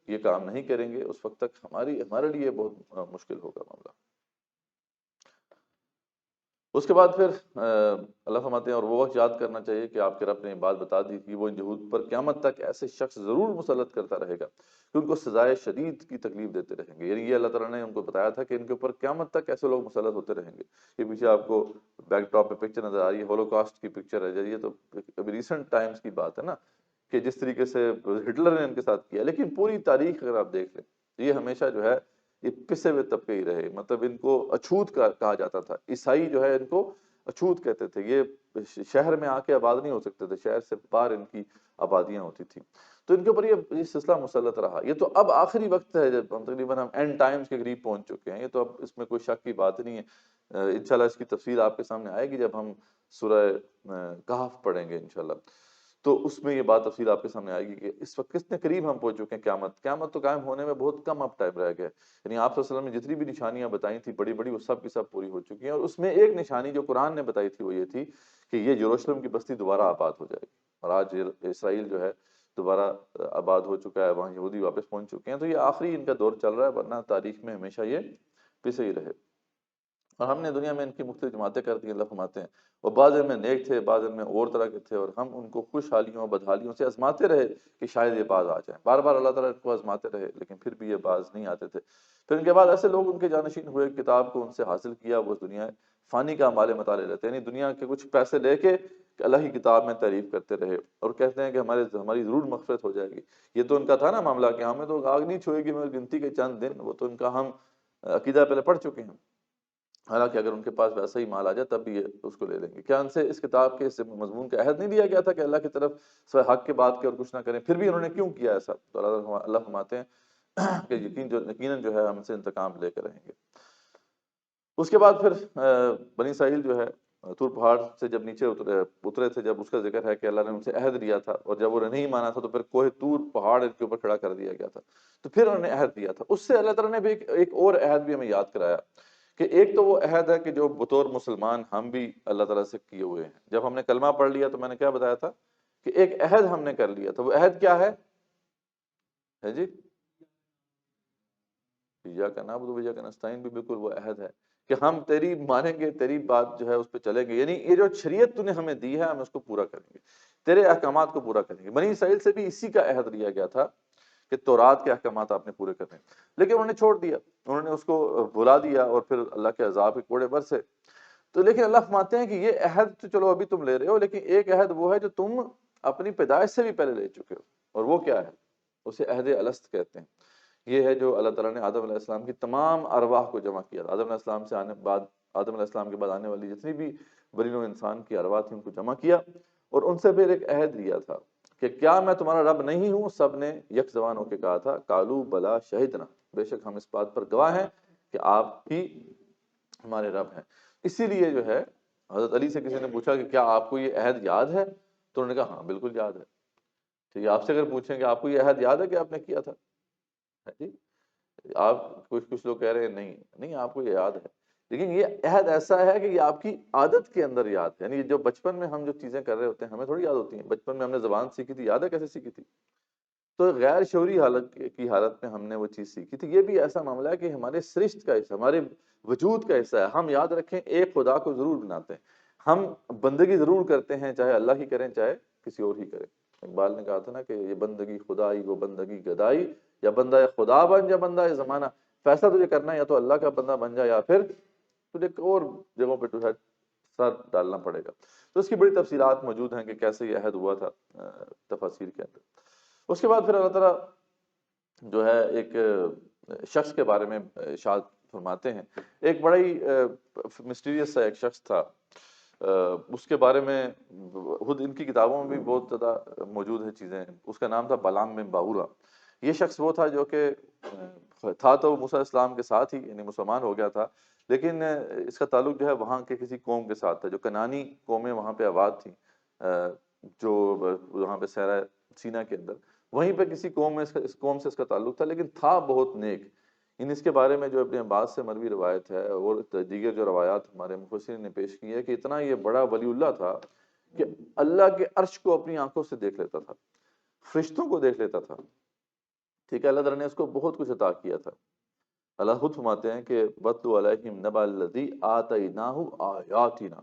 یہ کام نہیں کریں گے اس وقت تک ہمارے لیے بہت مشکل ہوگا معاملہ۔ اس کے بعد پھر اللہ فرماتے ہیں اور وہ وقت یاد کرنا چاہیے کہ آپ کے رب نے یہ بات بتا دی کہ وہ ان یہود پر قیامت تک ایسے شخص ضرور مسلط کرتا رہے گا کہ ان کو سزائے شدید کی تکلیف دیتے رہیں گے، یعنی یہ اللہ تعالیٰ نے ان کو بتایا تھا کہ ان کے اوپر قیامت تک ایسے لوگ مسلط ہوتے رہیں گے۔ یہ پیچھے آپ کو بیک ڈراپ پہ پکچر نظر آ رہی ہے، ہولوکاسٹ کی پکچر ہے، یہ تو ابھی ریسنٹ ٹائمز کی بات ہے نا کہ جس طریقے سے ہٹلر نے ان کے ساتھ کیا، لیکن پوری تاریخ اگر آپ دیکھ لیں یہ ہمیشہ جو ہے یہ پسے ہوئے طبقے ہی رہے، مطلب ان کو اچھوت کہا جاتا تھا، عیسائی جو ہے ان کو اچھوت کہتے تھے، یہ شہر میں آ کے آباد نہیں ہو سکتے تھے، شہر سے باہر ان کی آبادیاں ہوتی تھیں، تو ان کے اوپر یہ سلسلہ مسلط رہا۔ یہ تو اب آخری وقت ہے جب تقریباً ہم اینڈ ٹائمز کے قریب پہنچ چکے ہیں، یہ تو اب اس میں کوئی شک کی بات نہیں ہے، انشاءاللہ اس کی تفصیل آپ کے سامنے آئے گی جب ہم سورہ کہف پڑھیں گے انشاءاللہ، تو اس میں یہ بات تفصیل آپ کے سامنے آئے گی کہ اس وقت کتنے قریب ہم پہنچ چکے ہیں قیامت تو قائم ہونے میں بہت کم اب ٹائم رہ گیا ہے، یعنی آپ صلی اللہ علیہ وسلم نے جتنی بھی نشانیاں بتائی تھیں بڑی بڑی وہ سب کی سب پوری ہو چکی ہیں، اور اس میں ایک نشانی جو قرآن نے بتائی تھی وہ یہ تھی کہ یہ یروشلم کی بستی دوبارہ آباد ہو جائے گی، اور آج اسرائیل جو ہے دوبارہ آباد ہو چکا ہے، وہاں یہودی واپس پہنچ چکے ہیں، تو یہ آخری ان کا دور چل رہا ہے، ورنہ تاریخ میں ہمیشہ یہ پسے ہی رہے۔ اور ہم نے دنیا میں ان کی مختلف جماعتیں کر دی، اللہ فرماتے ہیں اور بعض ان میں نیک تھے، بعض ان میں اور طرح کے تھے، اور ہم ان کو خوشحالیوں اور بدحالیوں سے آزماتے رہے کہ شاید یہ باز آ جائیں، بار بار اللہ تعالیٰ ان کو آزماتے رہے لیکن پھر بھی یہ باز نہیں آتے تھے۔ پھر ان کے بعد ایسے لوگ ان کے جانشین ہوئے، کتاب کو ان سے حاصل کیا، وہ دنیا فانی کا مال مطالعہ لیتے ہیں، یعنی دنیا کے کچھ پیسے لے کے کہ اللہ کی کتاب میں تعریف کرتے رہے اور کہتے ہیں کہ ہماری ضرور مغفرت ہو جائے گی۔ یہ تو ان کا تھا نا معاملہ کہ ہمیں تو آگ نہیں چھوئے گی مگر گنتی کے چند دن، وہ تو ان کا ہم عقیدہ پہلے پڑھ چکے ہیں، حالانکہ اگر ان کے پاس ویسا ہی مال آ جائے تب بھی یہ اس کو لے لیں گے۔ کیا ان سے اس کتاب کے اس مضمون کا عہد نہیں دیا گیا تھا کہ اللہ کی طرف سوائے حق کے بات کے اور کچھ نہ کریں؟ پھر بھی انہوں نے کیوں کیا ایسا؟ تو اللہ فرماتے ہیں کہ یقیناً جو ہے ہم سے انتقام لے کر رہیں گے۔ اس کے بعد پھر بنی اسرائیل جو ہے طور پہاڑ سے جب نیچے اترے تھے، جب اس کا ذکر ہے کہ اللہ نے ان سے عہد لیا تھا، اور جب انہوں نے نہیں مانا تھا تو پھر کوہ طور پہاڑ ان کے اوپر کھڑا کر دیا گیا تھا، تو پھر انہوں نے عہد لیا تھا۔ اس سے اللہ تعالیٰ نے بھی ایک اور عہد بھی ہمیں یاد کرایا کہ ایک تو وہ عہد ہے کہ جو بطور مسلمان ہم بھی اللہ تعالیٰ سے کیے ہوئے ہیں۔ جب ہم نے کلمہ پڑھ لیا تو میں نے کیا بتایا تھا کہ ایک عہد ہم نے کر لیا تھا۔ وہ عہد کیا ہے جی؟ ایاک نعبد و ایاک نستعین بھی بالکل وہ عہد ہے کہ ہم تیری مانیں گے، تیری بات جو ہے اس پہ چلیں گے، یعنی یہ جو شریعت تو نے ہمیں دی ہے ہم اس کو پورا کریں گے، تیرے احکامات کو پورا کریں گے۔ بنی اسرائیل سے بھی اسی کا عہد لیا گیا تھا کہ تورات کے احکامات آپ نے پورے کرنے، لیکن انہوں نے چھوڑ دیا، انہوں نے اس کو بھلا دیا، اور پھر اللہ کے عذاب کے کوڑے برسے۔ تو لیکن اللہ فرماتے ہیں کہ یہ عہد تو چلو ابھی تم لے رہے ہو، لیکن ایک عہد وہ ہے جو تم اپنی پیدائش سے بھی پہلے لے چکے ہو، اور وہ کیا ہے؟ اسے عہد الست کہتے ہیں۔ یہ ہے جو اللہ تعالیٰ نے آدم علیہ السلام کی تمام ارواح کو جمع کیا۔ آدم علیہ السلام سے آدم علیہ السلام کے بعد آنے والی جتنی بھی بنی نوع انسان کی ارواح تھی ان کو جمع کیا، اور ان سے پھر ایک عہد لیا تھا کہ کیا میں تمہارا رب نہیں ہوں؟ سب نے یک زبان ہو کے کہا تھا قالوا بلا شہدنا، بے شک ہم اس بات پر گواہ ہیں کہ آپ ہی ہمارے رب ہیں۔ اسی لیے جو ہے حضرت علی سے کسی نے پوچھا کہ کیا آپ کو یہ عہد یاد ہے؟ تو انہوں نے کہا ہاں بالکل یاد ہے۔ ٹھیک ہے، آپ سے اگر پوچھیں کہ آپ کو یہ عہد یاد ہے کہ آپ نے کیا تھا، جی آپ کچھ لوگ کہہ رہے ہیں نہیں نہیں آپ کو یہ یاد ہے، لیکن یہ عہد ایسا ہے کہ یہ آپ کی عادت کے اندر یاد ہے، یعنی جو بچپن میں ہم جو چیزیں کر رہے ہوتے ہیں ہمیں تھوڑی یاد ہوتی ہیں۔ بچپن میں ہم نے زبان سیکھی تھی، یاد ہے کیسے سیکھی تھی؟ تو غیر شعوری حالت میں ہم نے وہ چیز سیکھی تھی۔ یہ بھی ایسا معاملہ ہے کہ ہمارے سرشت کا حصہ، ہمارے وجود کا حصہ ہے۔ ہم یاد رکھیں ایک خدا کو ضرور بناتے ہیں، ہم بندگی ضرور کرتے ہیں، چاہے اللہ کی کریں چاہے کسی اور ہی کریں۔ اقبال نے کہا تھا نا کہ یہ بندگی خدائی وہ بندگی گدائی، یا بندہ خدا بن یا بندہ زمانہ، فیصلہ تجھے کرنا ہے یا تو اللہ کا بندہ بن جا یا پھر تجھے اور جگہوں پہ جو ہے سر ڈالنا پڑے گا۔ تو اس کی بڑی تفصیلات موجود ہیں کہ کیسے یہ عہد ہوا تھا تفاسیر کے اندر۔ اس کے بعد پھر اللہ تعالیٰ جو ہے ایک شخص کے بارے میں ارشاد فرماتے ہیں، ایک بڑا ہی مسٹیریس سا ایک شخص تھا، اس کے بارے میں خود ان کی کتابوں میں بھی بہت زیادہ موجود ہے چیزیں۔ اس کا نام تھا بلعام بن باورا۔ یہ شخص وہ تھا جو کہ تھا تو موسیٰ علیہ السلام کے ساتھ ہی، یعنی مسلمان ہو گیا تھا، لیکن اس کا تعلق جو ہے وہاں کے کسی قوم کے ساتھ تھا، جو کنانی قومیں وہاں پہ آباد تھیں، جو وہاں پہ صحرا سینا کے اندر، وہیں پہ کسی قوم میں اس قوم سے اس کا تعلق تھا، لیکن تھا بہت نیک۔ اس کے بارے میں جو ابن عباس سے مروی روایت ہے اور دیگر جو روایات ہمارے مفسرین نے پیش کی ہے کہ اتنا یہ بڑا ولی اللہ تھا کہ اللہ کے عرش کو اپنی آنکھوں سے دیکھ لیتا تھا، فرشتوں کو دیکھ لیتا تھا۔ ٹھیک ہے، اللہ تعالیٰ نے اس کو بہت کچھ عطا کیا تھا۔ اللہ خود فرماتے ہیں کہ وَاتْلُ عَلَيْهِمْ نَبَأَ الَّذِي آتَيْنَاهُ آيَاتِنَا،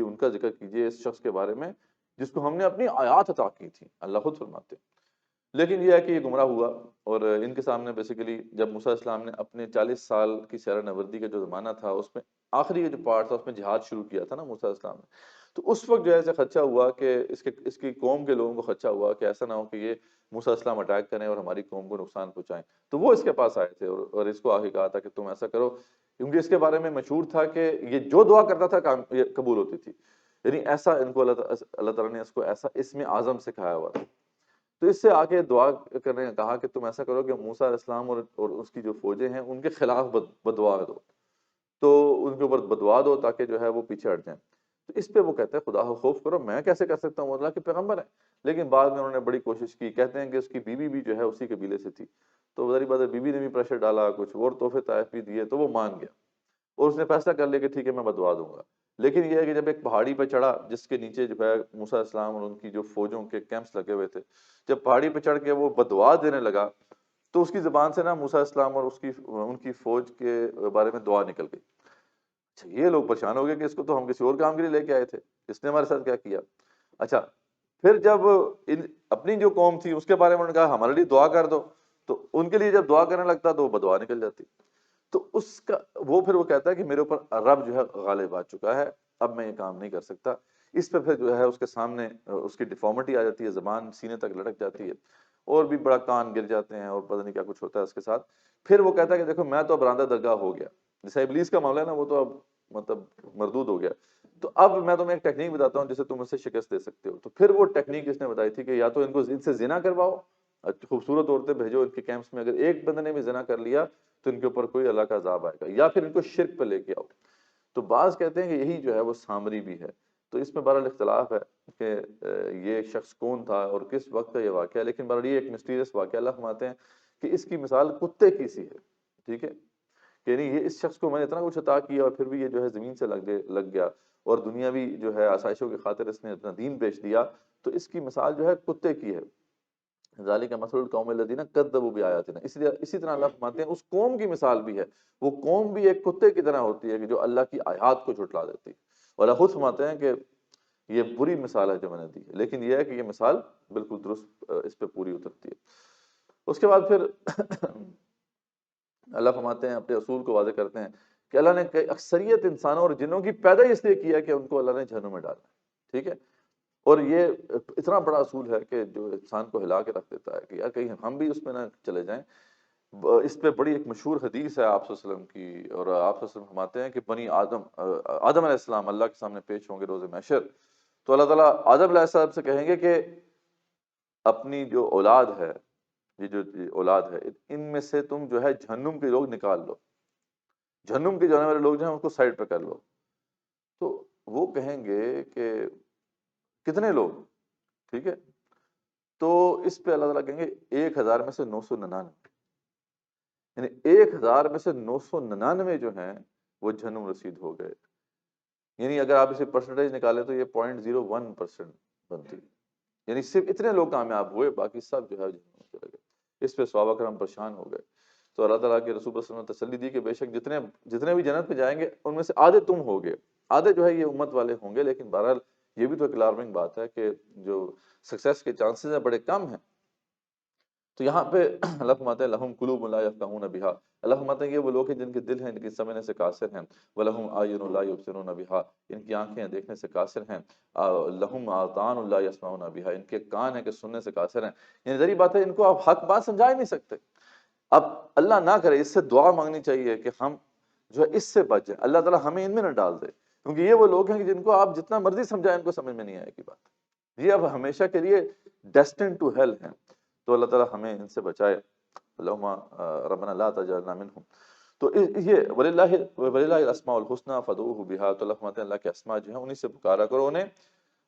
ان کا ذکر کیجئے اس شخص کے بارے میں جس کو ہم نے اپنی آیات عطا کی تھی، اللہ خود فرماتے ہیں۔ لیکن یہ ہے کہ یہ گمراہ ہوا، اور ان کے سامنے بیسیکلی جب موسیٰ علیہ السلام نے اپنے 40 سال کی سیرہ نوردی کا جو زمانہ تھا اس میں آخری کا جو پارٹ تھا اس میں جہاد شروع کیا تھا نا موسیٰ علیہ السلام نے، تو اس وقت جو ہے خدشہ ہوا کہ اس کی قوم کے لوگوں کو خدشہ ہوا کہ ایسا نہ ہو کہ یہ موسیٰ علیہ السلام اٹیک کریں اور ہماری قوم کو نقصان پہنچائیں، تو وہ اس کے پاس آئے تھے اور اس کو آگے کہا تھا کہ تم ایسا کرو، کیونکہ اس کے بارے میں مشہور تھا کہ یہ جو دعا کرتا تھا یہ قبول ہوتی تھی، یعنی ایسا ان کو اللہ تعالیٰ نے اس کو ایسا اسم اعظم سکھایا ہوا تھا۔ تو اس سے آگے دعا کرنے کا کہا کہ تم ایسا کرو کہ موسیٰ علیہ السلام اور اس کی جو فوجیں ہیں ان کے خلاف بدعا دو، تو ان کے اوپر بدعا دو تاکہ جو ہے وہ پیچھے ہٹ جائیں۔ تو اس پہ وہ کہتے ہیں خدا کو خوف کرو، میں کیسے کر سکتا ہوں، اللہ کے پیغمبر ہیں۔ لیکن بعد میں انہوں نے بڑی کوشش کی، کہتے ہیں کہ اس کی بیوی بھی جو ہے اسی قبیلے سے تھی، تو ظاہر بات ہے بیوی نے بھی پریشر ڈالا، کچھ اور تحفے طائف بھی دیے، تو وہ مان گیا اور اس نے فیصلہ کر لیا کہ ٹھیک ہے میں بدعا دوں گا۔ لیکن یہ ہے کہ جب ایک پہاڑی پہ چڑھا جس کے نیچے جو ہے موسیٰ علیہ السلام اور ان کی جو فوجوں کے کیمپس لگے ہوئے تھے، جب پہاڑی پہ چڑھ کے وہ بدعا دینے لگا تو اس کی زبان سے نا موسیٰ علیہ السلام اور ان کی فوج کے بارے میں دعا نکل گئی۔ اچھا، یہ لوگ پریشان ہو گئے کہ اس کو تو ہم کسی اور کام کے لیے لے کے آئے تھے، اس نے ہمارے ساتھ کیا کیا۔ اچھا، پھر جب اپنی جو قوم تھی اس کے بارے میں انہوں نے کہا ہمارے لیے دعا کر دو، تو ان کے لیے جب دعا کرنے لگتا تو وہ بدعا نکل جاتی۔ تو اس کا پھر وہ کہتا ہے کہ میرے اوپر رب جو ہے غالب آ چکا ہے، اب میں یہ کام نہیں کر سکتا۔ اس پہ پھر جو ہے اس کے سامنے اس کی ڈیفارمٹی آ جاتی ہے، زبان سینے تک لٹک جاتی ہے، اور بھی بڑا کان گر جاتے ہیں اور پتہ نہیں کیا کچھ ہوتا ہے اس کے ساتھ۔ پھر وہ کہتا ہے کہ دیکھو میں تو اب راندہ درگاہ ہو گیا، جیسے ابلیس کا معاملہ ہے نا، وہ تو اب مطلب مردود ہو گیا، تو اب میں تمہیں ایک ٹیکنیک بتاتا ہوں جسے تم اس سے شکست دے سکتے ہو۔ تو پھر وہ ٹیکنیک اس نے بتائی تھی کہ یا تو ان سے زنا کرواؤ، خوبصورت عورتیں بھیجو ان کے کیمپس میں، اگر ایک بندے نے بھی زنا کر لیا تو ان کے اوپر کوئی اللہ کا عذاب آئے گا، یا پھر ان کو شرک پہ لے کے آؤ۔ تو بعض کہتے ہیں کہ یہی جو ہے وہ سامری بھی ہے. تو اس میں بہرحال اختلاف ہے کہ یہ شخص کون تھا اور کس وقت کا یہ واقعہ ہے، لیکن بہرحال یہ ایک مسٹیریس واقعہ. اللہ فرماتے ہیں کہ اس کی مثال کتے کی سی ہے. ٹھیک ہے، کہ نہیں یہ اس شخص کو میں نے اتنا کچھ عطا کیا اور پھر بھی یہ جو ہے زمین سے لگ گیا اور دنیاوی جو ہے آسائشوں کی خاطر اس نے اتنا دین پیش دیا، تو اس کی مثال جو ہے کتے کی ہے. ذالک مثل القوم الذین کذبوا بآیاتنا. اسی طرح اللہ فرماتے ہیں اس قوم کی مثال بھی ہے، وہ قوم بھی ایک کتے کی طرح ہوتی ہے کہ جو اللہ کی آیات کو جھٹلا دیتی ہے. اور اللہ خود فرماتے ہیں کہ یہ بری مثال ہے جو میں نے دی ہے، لیکن یہ ہے کہ یہ مثال بالکل درست اس پہ پوری اترتی ہے. اس کے بعد پھر اللہ فرماتے ہیں اپنے اصول کو واضح کرتے ہیں کہ اللہ نے اکثریت انسانوں اور جنوں کی پیدا اس لیے کیا کہ ان کو اللہ نے جہنم میں ڈالا. ٹھیک ہے، اور یہ اتنا بڑا اصول ہے کہ جو انسان کو ہلا کے رکھ دیتا ہے کہ یار کہیں ہم بھی اس میں نہ چلے جائیں. اس پہ بڑی ایک مشہور حدیث ہے آپ صلی اللہ علیہ وسلم کی، اور آپ صلی اللہ علیہ وسلم فرماتے ہیں کہ بنی آدم علیہ السلام اللہ کے سامنے پیش ہوں گے روز محشر، تو اللہ تعالیٰ آدم علیہ السلام سے کہیں گے کہ اپنی جو اولاد ہے، یہ جو اولاد ہے، ان میں سے تم جو ہے جہنم کے لوگ نکال لو، جہنم کے جانے والے لوگ جو ہیں ان کو سائڈ پہ کر لو. تو وہ کہیں گے کہ کتنے لوگ؟ ٹھیک ہے، تو اس پہ اللہ تعالیٰ کہیں گے 1000 میں سے 999، یعنی 1000 میں سے 999 جو ہیں وہ جہنم رسید ہو گئے. یعنی اگر آپ اسے پرسنٹیج نکالیں تو یہ 0.01% بنتی ہے. یعنی صرف اتنے لوگ کامیاب ہوئے، باقی سب جو ہے جہنم میں چلے گئے. اس پہ صحابہ کرام پریشان ہو گئے. تو اللہ تعالیٰ کے رسول صلی اللہ علیہ وسلم نے تسلی دی کہ بے شک جتنے بھی جنت پہ جائیں گے ان میں سے آدھے تم ہوگے، آدھے جو ہے یہ امت والے ہوں گے. لیکن بہرحال یہ بھی تو ایک الارمنگ بات ہے کہ جو سکسیس کے چانسز ہیں بڑے کم ہیں. تو یہاں پہ اللہ فرماتے ہیں لہم قلوب لا یفقہون بہا. اللہ فرماتے ہیں یہ وہ لوگ ہیں جن کے دل ہیں جن کی سمجھنے سے قاصر ہیں. وَلَهُمْ أَعْيُنٌ لَا يُبْصِرُونَ بِهَا. ان کی آنکھیں ہیں دیکھنے سے قاصر ہیں. لَهُمْ آذَانٌ لَا يَسْمَعُونَ بِهَا. ان کے کان ہیں کہ سننے سے قاصر ہیں. یعنی ظاہری بات ہے ان کو آپ حق بات سمجھا ہی نہیں سکتے. اب اللہ نہ کرے، اس سے دعا مانگنی چاہیے کہ ہم جو ہے اس سے بچ جائیں، اللہ تعالیٰ ہمیں ان میں نہ ڈال دے، کیونکہ یہ وہ لوگ ہیں کہ جن کو آپ جتنا مرضی سمجھائیں ان کو سمجھ میں نہیں آئے گی بات. یہ اب ہمیشہ کے لیے ڈیسٹن ٹو ہیل ہیں. تو اللہ تعالیٰ ہمیں ان سے بچائے. اللہم ربنا لا تجعلنا منہم. تو یہ وللہ الاسماء الحسنى فادعوہ بہا. تو اللہ فرماتے ہیں اللہ کے اسماء جو ہیں انہی سے پکارا کرو انہیں.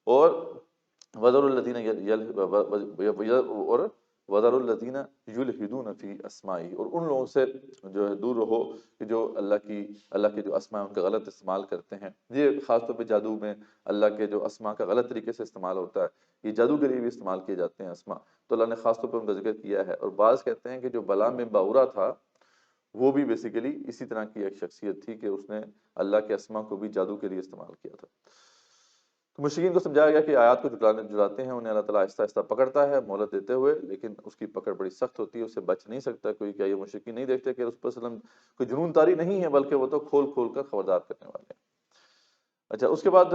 اور وذروا الذین یلحدون فی اسمائی. اور ان لوگوں سے جو ہے دور رہو کہ جو اللہ کے جو اسماء ان کا غلط استعمال کرتے ہیں. یہ خاص طور پہ جادو میں اللہ کے جو اسماء کا غلط طریقے سے استعمال ہوتا ہے، یہ جادوگری بھی استعمال کیے جاتے ہیں اسماء. تو اللہ نے خاص طور پہ ان کا ذکر کیا ہے. اور بعض کہتے ہیں کہ جو بلعام بن باورہ تھا وہ بھی بیسیکلی اسی طرح کی ایک شخصیت تھی کہ اس نے اللہ کے اسماء کو بھی جادو کے لیے استعمال کیا تھا. تو مشرکین کو سمجھایا گیا کہ آیات کو جھٹلاتے ہیں انہیں اللہ تعالیٰ آہستہ آہستہ پکڑتا ہے مہلت دیتے ہوئے، لیکن اس کی پکڑ بڑی سخت ہوتی ہے، اسے بچ نہیں سکتا کوئی. کیا یہ مشرکین نہیں دیکھتے کہ رسول صلی اللہ علیہ وسلم کوئی جنون طاری نہیں ہے، بلکہ وہ تو کھول کھول کر خبردار کرنے والے ہیں. اچھا، اس کے بعد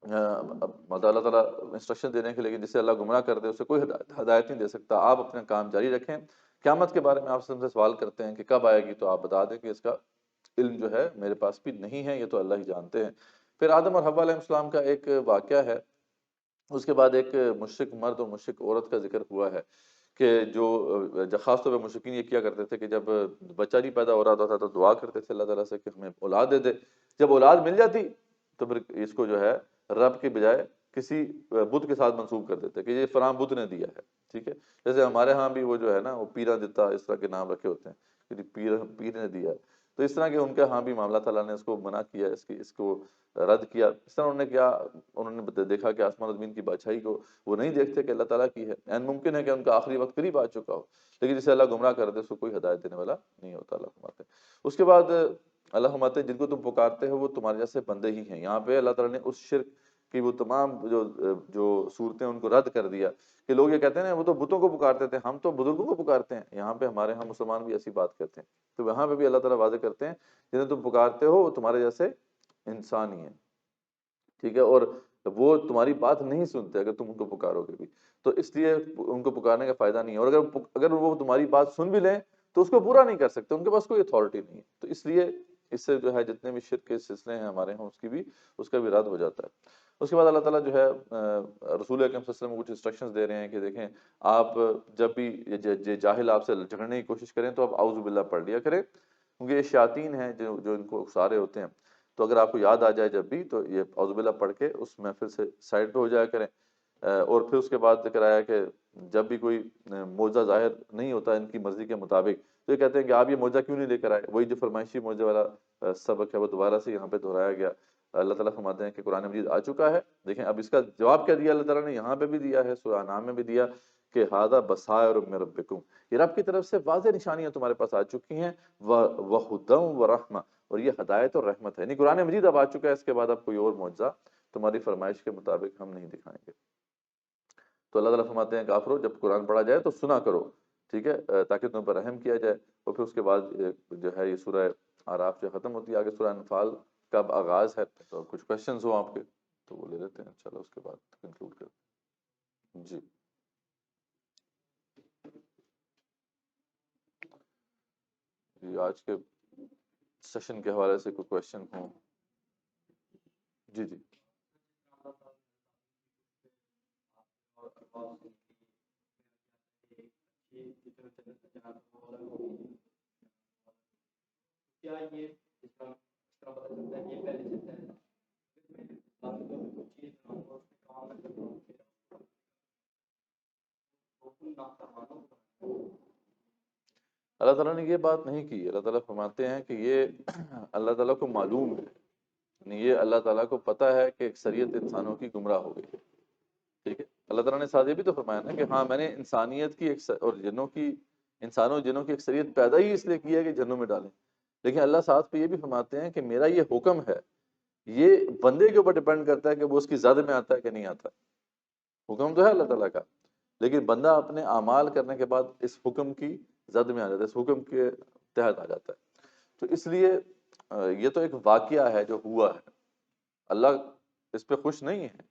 اللہ تعالیٰ انسٹرکشن دینے کے لیے جسے اللہ گمراہ کر دے اسے کوئی ہدایت نہیں دے سکتا. آپ اپنا کام جاری رکھیں. قیامت کے بارے میں آپ سے سوال کرتے ہیں کہ کب آئے گی، تو آپ بتا دیں کہ اس کا علم جو ہے میرے پاس بھی نہیں ہے، یہ تو اللہ ہی جانتے ہیں. پھر آدم اور حوا علیہ السلام کا ایک واقعہ ہے. اس کے بعد ایک مشرک مرد اور مشرک عورت کا ذکر ہوا ہے کہ جو خاص طور پہ مشرکین یہ کیا کرتے تھے کہ جب بچہ نہیں پیدا ہو رہا تھا تو دعا کرتے تھے اللہ تعالیٰ سے کہ ہمیں اولاد دے دے. جب اولاد مل جاتی تو پھر اس کو جو ہے رب کے بجائے کسی بت کے ساتھ منسوب کر دیتے کہ یہ فلاں بت نے دیا ہے. ٹھیک ہے، جیسے ہمارے ہاں بھی وہ جو ہے نا وہ پیرا دیتا اس طرح کے نام رکھے ہوتے ہیں کہ پیر نے دیا ہے. تو اس طرح کے ان کے ہاں بھی معاملہ تعالیٰ نے اس کو منع کیا، اس کو رد کیا. اس طرح انہوں نے کیا، انہوں نے دیکھا کہ آسمان و زمین کی بادشاہی کو وہ نہیں دیکھتے کہ اللہ تعالیٰ کی ہے. این ممکن ہے کہ ان کا آخری وقت قریب آ چکا ہو، لیکن جسے اللہ گمراہ کر دے اس کو کوئی ہدایت دینے والا نہیں ہوتا. اللہ فرماتے ہیں اس کے بعد اللہ فرماتے ہیں جن کو تم پکارتے ہو وہ تمہارے جیسے بندے ہی ہیں. یہاں پہ اللہ تعالیٰ نے اس شرک کی وہ تمام جو صورتیں ان کو رد کر دیا کہ لوگ یہ کہتے ہیں وہ تو بتوں کو پکارتے تھے، ہم تو بزرگوں کو پکارتے ہیں. یہاں پہ ہمارے ہاں مسلمان بھی ایسی بات کرتے ہیں. تو وہاں پہ بھی اللہ تعالیٰ واضح کرتے ہیں جنہیں تم پکارتے ہو وہ تمہارے جیسے انسان ہی ہیں. ٹھیک ہے، اور وہ تمہاری بات نہیں سنتے اگر تم ان کو پکارو گے بھی، تو اس لیے ان کو پکارنے کا فائدہ نہیں ہے. اور اگر وہ تمہاری بات سن بھی لیں تو اس کو پورا نہیں کر سکتے، ان کے پاس کوئی اتھارٹی نہیں ہے. تو اس لیے اس سے جو ہے جتنے بھی شرک کے سلسلے ہیں ہمارے ہاں اس کا بھی رد ہو جاتا ہے. اس کے بعد اللہ تعالیٰ جو ہے رسول اکرم صلی اللہ علیہ وسلم کو کچھ انسٹرکشنز دے رہے ہیں کہ دیکھیں آپ جب بھی جاہل آپ سے جھگڑنے کی کوشش کریں تو آپ اعوذ باللہ پڑھ لیا کریں، کیونکہ یہ شیاطین ہیں جو ان کو اکسارے ہوتے ہیں. تو اگر آپ کو یاد آ جائے جب بھی تو یہ اعوذ باللہ پڑھ کے اس محفل سے سائڈ پہ ہو جایا کریں۔ اور پھر اس کے بعد ذکر آیا کہ جب بھی کوئی معجزہ ظاہر نہیں ہوتا ان کی مرضی کے مطابق تو یہ کہتے ہیں کہ آپ یہ معجزہ کیوں نہیں لے کر آئے، وہی جو فرمائشی معجزے والا سبق ہے وہ دوبارہ سے یہاں پہ دہرایا گیا۔ اللہ تعالیٰ فرماتے ہیں کہ قرآن مجید آ چکا ہے، دیکھیں اب اس کا جواب کیا دیا اللہ تعالیٰ نے، یہاں پہ بھی دیا ہے، سورہ انعام میں بھی دیا کہ ھذا بصائر من ربکم، یہ رب کی طرف سے واضح نشانیاں تمہارے پاس آ چکی ہیں، وہدی ورحمہ، اور یہ ہدایت اور رحمت ہے، یعنی قرآن مجید اب آ چکا ہے، اس کے بعد اب کوئی اور معجزہ تمہاری فرمائش کے مطابق ہم نہیں دکھائیں گے۔ تو اللہ تعالیٰ فرماتے ہیں کافرو جب قرآن پڑھا جائے تو سنا کرو، ٹھیک ہے، تاکہ تم پر رحم کیا جائے۔ اور پھر اس کے بعد جو ہے یہ سورہ اعراف جو ختم ہوتی ہے، آگے سورہ انفال کا آغاز ہے۔ تو کچھ کوشچنز ہوں آپ کے تو وہ لے لیتے ہیں، چلو اس کے بعد کنکلوڈ کرتے ہیں۔ جی جی آج کے سیشن کے حوالے سے کوئی کوشچن ہوں؟ جی جی اللہ تعالیٰ نے یہ بات نہیں کی، اللہ تعالیٰ فرماتے ہیں کہ یہ اللہ تعالیٰ کو معلوم ہے، یعنی یہ اللہ تعالیٰ کو پتہ ہے کہ اکثریت انسانوں کی گمراہ ہو گئی ہے، ٹھیک ہے۔ اللہ تعالیٰ نے ساتھ یہ بھی تو فرمایا نا کہ ہاں میں نے انسانیت کی اور جنوں کی، انسانوں جنوں کی اکثریت پیدا ہی اس لیے کی ہے کہ جنوں میں ڈالیں، لیکن اللہ ساتھ پہ یہ بھی فرماتے ہیں کہ میرا یہ حکم ہے، یہ بندے کے اوپر ڈیپینڈ کرتا ہے کہ وہ اس کی زد میں آتا ہے کہ نہیں آتا۔ حکم تو ہے اللہ تعالیٰ کا، لیکن بندہ اپنے اعمال کرنے کے بعد اس حکم کی زد میں آ جاتا ہے، اس حکم کے تحت آ جاتا ہے۔ تو اس لیے یہ تو ایک واقعہ ہے جو ہوا ہے، اللہ اس پہ خوش نہیں ہے،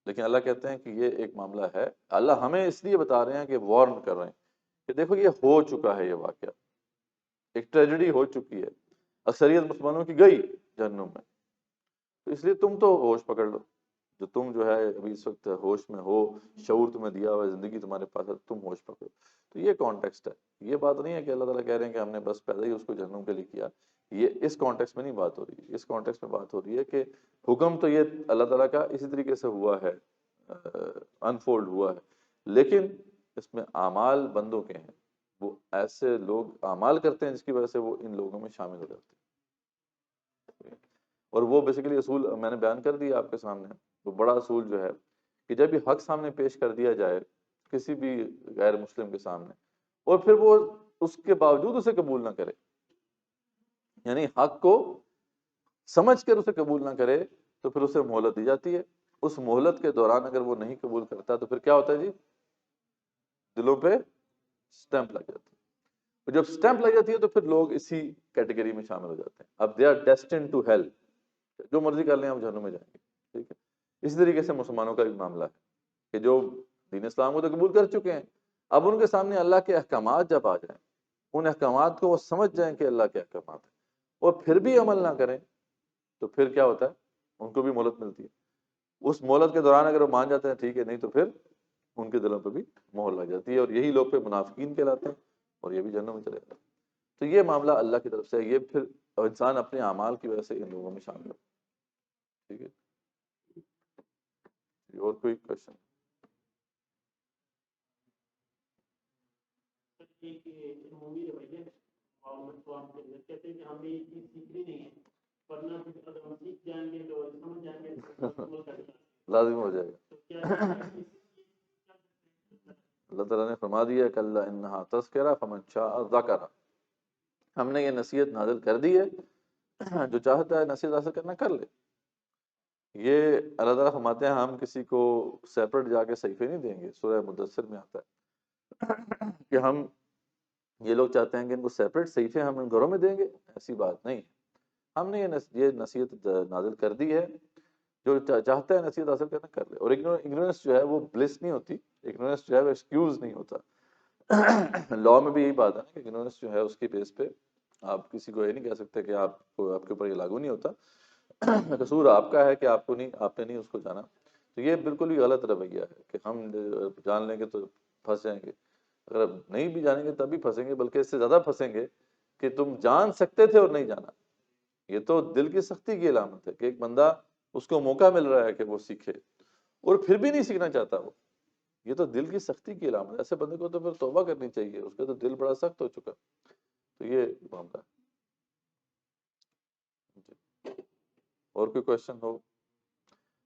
لیکن اللہ کہتے ہیں کہ یہ ایک معاملہ ہے، اللہ ہمیں اس لیے بتا رہے ہیں کہ وارن کر رہے ہیں کہ دیکھو یہ ہو چکا ہے، یہ واقعہ ایک ٹریجڈی ہو چکی ہے، اکثریت مسلمانوں کی گئی جہنم میں، تو اس لیے تم تو ہوش پکڑ لو، جو تم جو ہے ابھی اس وقت ہوش میں ہو، شعور تمہیں دیا ہوا ہے، زندگی تمہارے پاس ہے، تم ہوش پکڑو۔ تو یہ کانٹیکسٹ ہے، یہ بات نہیں ہے کہ اللہ تعالیٰ کہہ رہے ہیں کہ ہم نے بس پیدا ہی اس کو جہنم کے لیے کیا، یہ اس کانٹیکسٹ میں نہیں بات ہو رہی ہے، اس کانٹیکسٹ میں بات ہو رہی ہے کہ حکم تو یہ اللہ تعالیٰ کا اسی طریقے سے ہوا ہے، انفولڈ ہوا ہے، لیکن اس میں اعمال بندوں کے ہیں، وہ ایسے لوگ اعمال کرتے ہیں جس کی وجہ سے وہ ان لوگوں میں شامل ہو جاتے ہیں۔ اور وہ بیسیکلی اصول میں نے بیان کر دیا آپ کے سامنے، وہ بڑا اصول جو ہے کہ جب یہ حق سامنے پیش کر دیا جائے کسی بھی غیر مسلم کے سامنے، اور پھر وہ اس کے باوجود اسے قبول نہ کرے، یعنی حق کو سمجھ کر اسے قبول نہ کرے، تو پھر اسے مہلت دی جاتی ہے، اس مہلت کے دوران اگر وہ نہیں قبول کرتا تو پھر کیا ہوتا ہے جی؟ دلوں پہ سٹیمپ لگ جاتی ہے، اور جب سٹیمپ لگ جاتی ہے تو پھر لوگ اسی کیٹیگری میں شامل ہو جاتے ہیں، اب they are destined to hell, جو مرضی کر لیں ہم جہنم میں جائیں گے، ٹھیک ہے۔ اسی طریقے سے مسلمانوں کا بھی معاملہ ہے کہ جو دین اسلام کو تو قبول کر چکے ہیں، اب ان کے سامنے اللہ کے احکامات جب آ جائیں، ان احکامات کو وہ سمجھ جائیں کہ اللہ کے احکامات ہیں، اور پھر بھی عمل نہ کریں، تو پھر کیا ہوتا ہے؟ ان کو بھی مہلت ملتی ہے، اس مہلت کے دوران اگر وہ مان جاتے ہیں ٹھیک ہے، نہیں تو پھر ان کے دلوں پہ بھی مہر لگ جاتی ہے، اور یہی لوگ پہ منافقین کہلاتے ہیں، اور یہ بھی جہنم میں چلے جاتے ہیں۔ تو یہ معاملہ اللہ کی طرف سے ہے، یہ پھر انسان اپنے اعمال کی وجہ سے ان لوگوں میں شامل ہے، ٹھیک ہے۔ اور کوئی کوشچن؟ لازم ہو جائے گا۔ اللہ تعالیٰ نے فرما دیا کہ اللہ انہا تذکرہ فمن شاء ذکرہ، ہم نے یہ نصیحت نازل کر دی ہے، جو چاہتا ہے نصیحت حاصل کرنا کر لے۔ یہ اللہ تعالیٰ فرماتے ہیں ہم کسی کو سیپریٹ جا کے صحیفے نہیں دیں گے، سورہ مدثر میں آتا ہے کہ ہم، یہ لوگ چاہتے ہیں کہ ان کو سیپریٹ صحیفے ہم ان گھروں میں دیں گے، ایسی بات نہیں ہے، ہم نے یہ نصیحت نازل کر دی ہے، جو چاہتا ہے نصیحت حاصل کرنا کر لے۔ اور اگنورنس جو ہے وہ بلس نہیں ہوتی، اگنورنس جو ہے وہ ایکسکیوز نہیں ہوتا، لاء میں بھی یہی بات ہے نا کہ اگنورنس جو ہے اس کی بیس پہ آپ کسی کو یہ نہیں کہہ سکتے کہ آپ کو، آپ کے اوپر یہ لاگو نہیں ہوتا، قصور آپ کا ہے کہ آپ کو نہیں، آپ نے نہیں اس کو جانا۔ تو یہ بالکل ہی غلط رویہ ہے کہ ہم جان لیں گے تو پھنس جائیں گے، اگر نہیں بھی جانیں گے تب بھی پھنسیں گے، بلکہ اس سے زیادہ پھنسیں گے کہ تم جان سکتے تھے اور نہیں جانا، یہ تو دل کی سختی کی علامت ہے کہ ایک بندہ اس کو موقع مل رہا ہے کہ وہ سیکھے اور پھر بھی نہیں سیکھنا چاہتا وہ، یہ تو دل کی سختی کی علامت ہے. ایسے بندے کو تو پھر توبہ کرنی چاہیے، اس کا تو دل بڑا سخت ہو چکا. تو یہ معاملہ ہے. جی. اور کوئی کوشچن ہو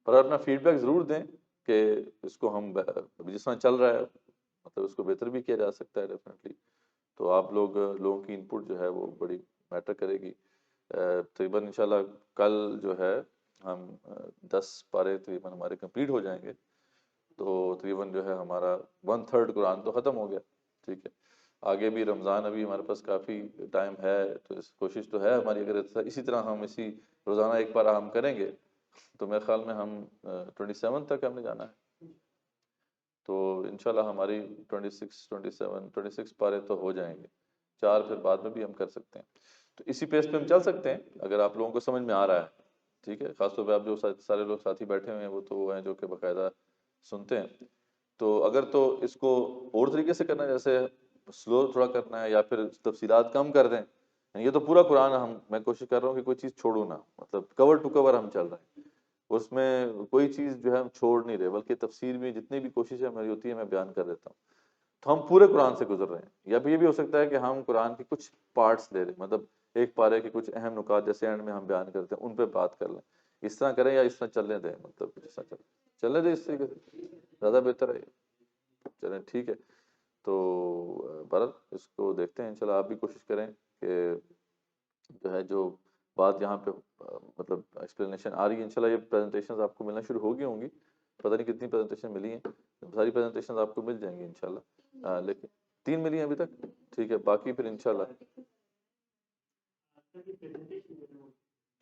پر اپنا فیڈ بیک ضرور دیں کہ اس کو ہم جس طرح چل رہا ہے مطلب اس کو بہتر بھی کیا جا سکتا ہے ڈیفینیٹلی. تو آپ لوگوں کی انپٹ جو ہے وہ بڑی میٹر کرے گی. تقریباً انشاءاللہ کل جو ہے ہم 10 پارے تقریباً ہمارے کمپلیٹ ہو جائیں گے. تو تقریباً جو ہے ہمارا 1/3 قرآن تو ختم ہو گیا. ٹھیک ہے، آگے بھی رمضان ابھی ہمارے پاس کافی ٹائم ہے، تو اس کوشش تو ہے ہماری، اگر اسی طرح ہم اسی روزانہ ایک پارہ ہم کریں گے تو میرے خیال میں ہم 27 تک ہم نے جانا ہے. تو انشاءاللہ ہماری 26 پارے تو ہو جائیں گے. 4 پھر بعد میں بھی ہم کر سکتے ہیں. تو اسی پیس پہ ہم چل سکتے ہیں اگر آپ لوگوں کو سمجھ میں آ رہا ہے. ٹھیک ہے، خاص طور پہ آپ جو سارے لوگ ساتھی بیٹھے ہوئے ہیں وہ تو وہ ہیں جو کہ باقاعدہ سنتے ہیں. تو اگر تو اس کو اور طریقے سے کرنا ہے، جیسے سلو تھوڑا کرنا ہے یا پھر تفصیلات کم کر دیں، یہ تو پورا قرآن میں کوشش کر رہا ہوں کہ کوئی چیز چھوڑوں نہ، مطلب کور ٹو کور ہم چل رہے ہیں، اس میں کوئی چیز جو ہے ہم چھوڑ نہیں رہے، بلکہ تفسیر میں جتنی بھی کوششیں میری ہوتی ہے میں بیان کر دیتا ہوں. تو ہم پورے قرآن سے گزر رہے ہیں. یا پھر یہ بھی ہو سکتا ہے کہ ہم قرآن کے کچھ پارٹس لے لیں، مطلب ایک پارے کے کچھ اہم نکات جیسے اینڈ میں ہم بیان کرتے ہیں ان پہ بات کر لیں. اس طرح کریں یا اس طرح چلنے دیں، مطلب جس طرح چلنے دیں، اس طریقے سے زیادہ بہتر ہے. چلیں ٹھیک ہے. تو بہرحال اس کو دیکھتے ہیں انشاءاللہ. آپ بھی کوشش کریں کہ جو ہے جو بات یہاں پہ مطلب ایکسپلینیشن آ رہی ہے، انشاءاللہ یہ پریزنٹیشنز آپ کو ملنا شروع ہو گئی ہوں گی. پتہ نہیں کتنی پریزنٹیشن ملی ہیں، ساری پریزنٹیشنز آپ کو مل جائیں گی انشاءاللہ. لیکن 3 ملی ہیں ابھی تک. ٹھیک ہے، باقی پھر انشاءاللہ.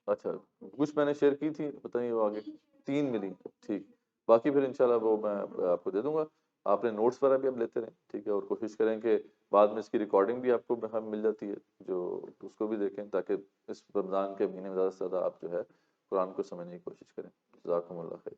اچھا، کچھ میں نے شیئر کی تھی، پتہ نہیں وہ آگے 3 ملی. ٹھیک، باقی پھر انشاءاللہ وہ میں آپ کو دے دوں گا. آپ نے نوٹس وغیرہ بھی اب لیتے رہیں. ٹھیک ہے، اور کوشش کریں کہ بعد میں اس کی ریکارڈنگ بھی آپ کو ہم مل جاتی ہے جو اس کو بھی دیکھیں، تاکہ اس رمضان کے مہینے میں زیادہ سے زیادہ آپ جو ہے قرآن کو سمجھنے کی کوشش کریں. جزاکم اللہ خیر.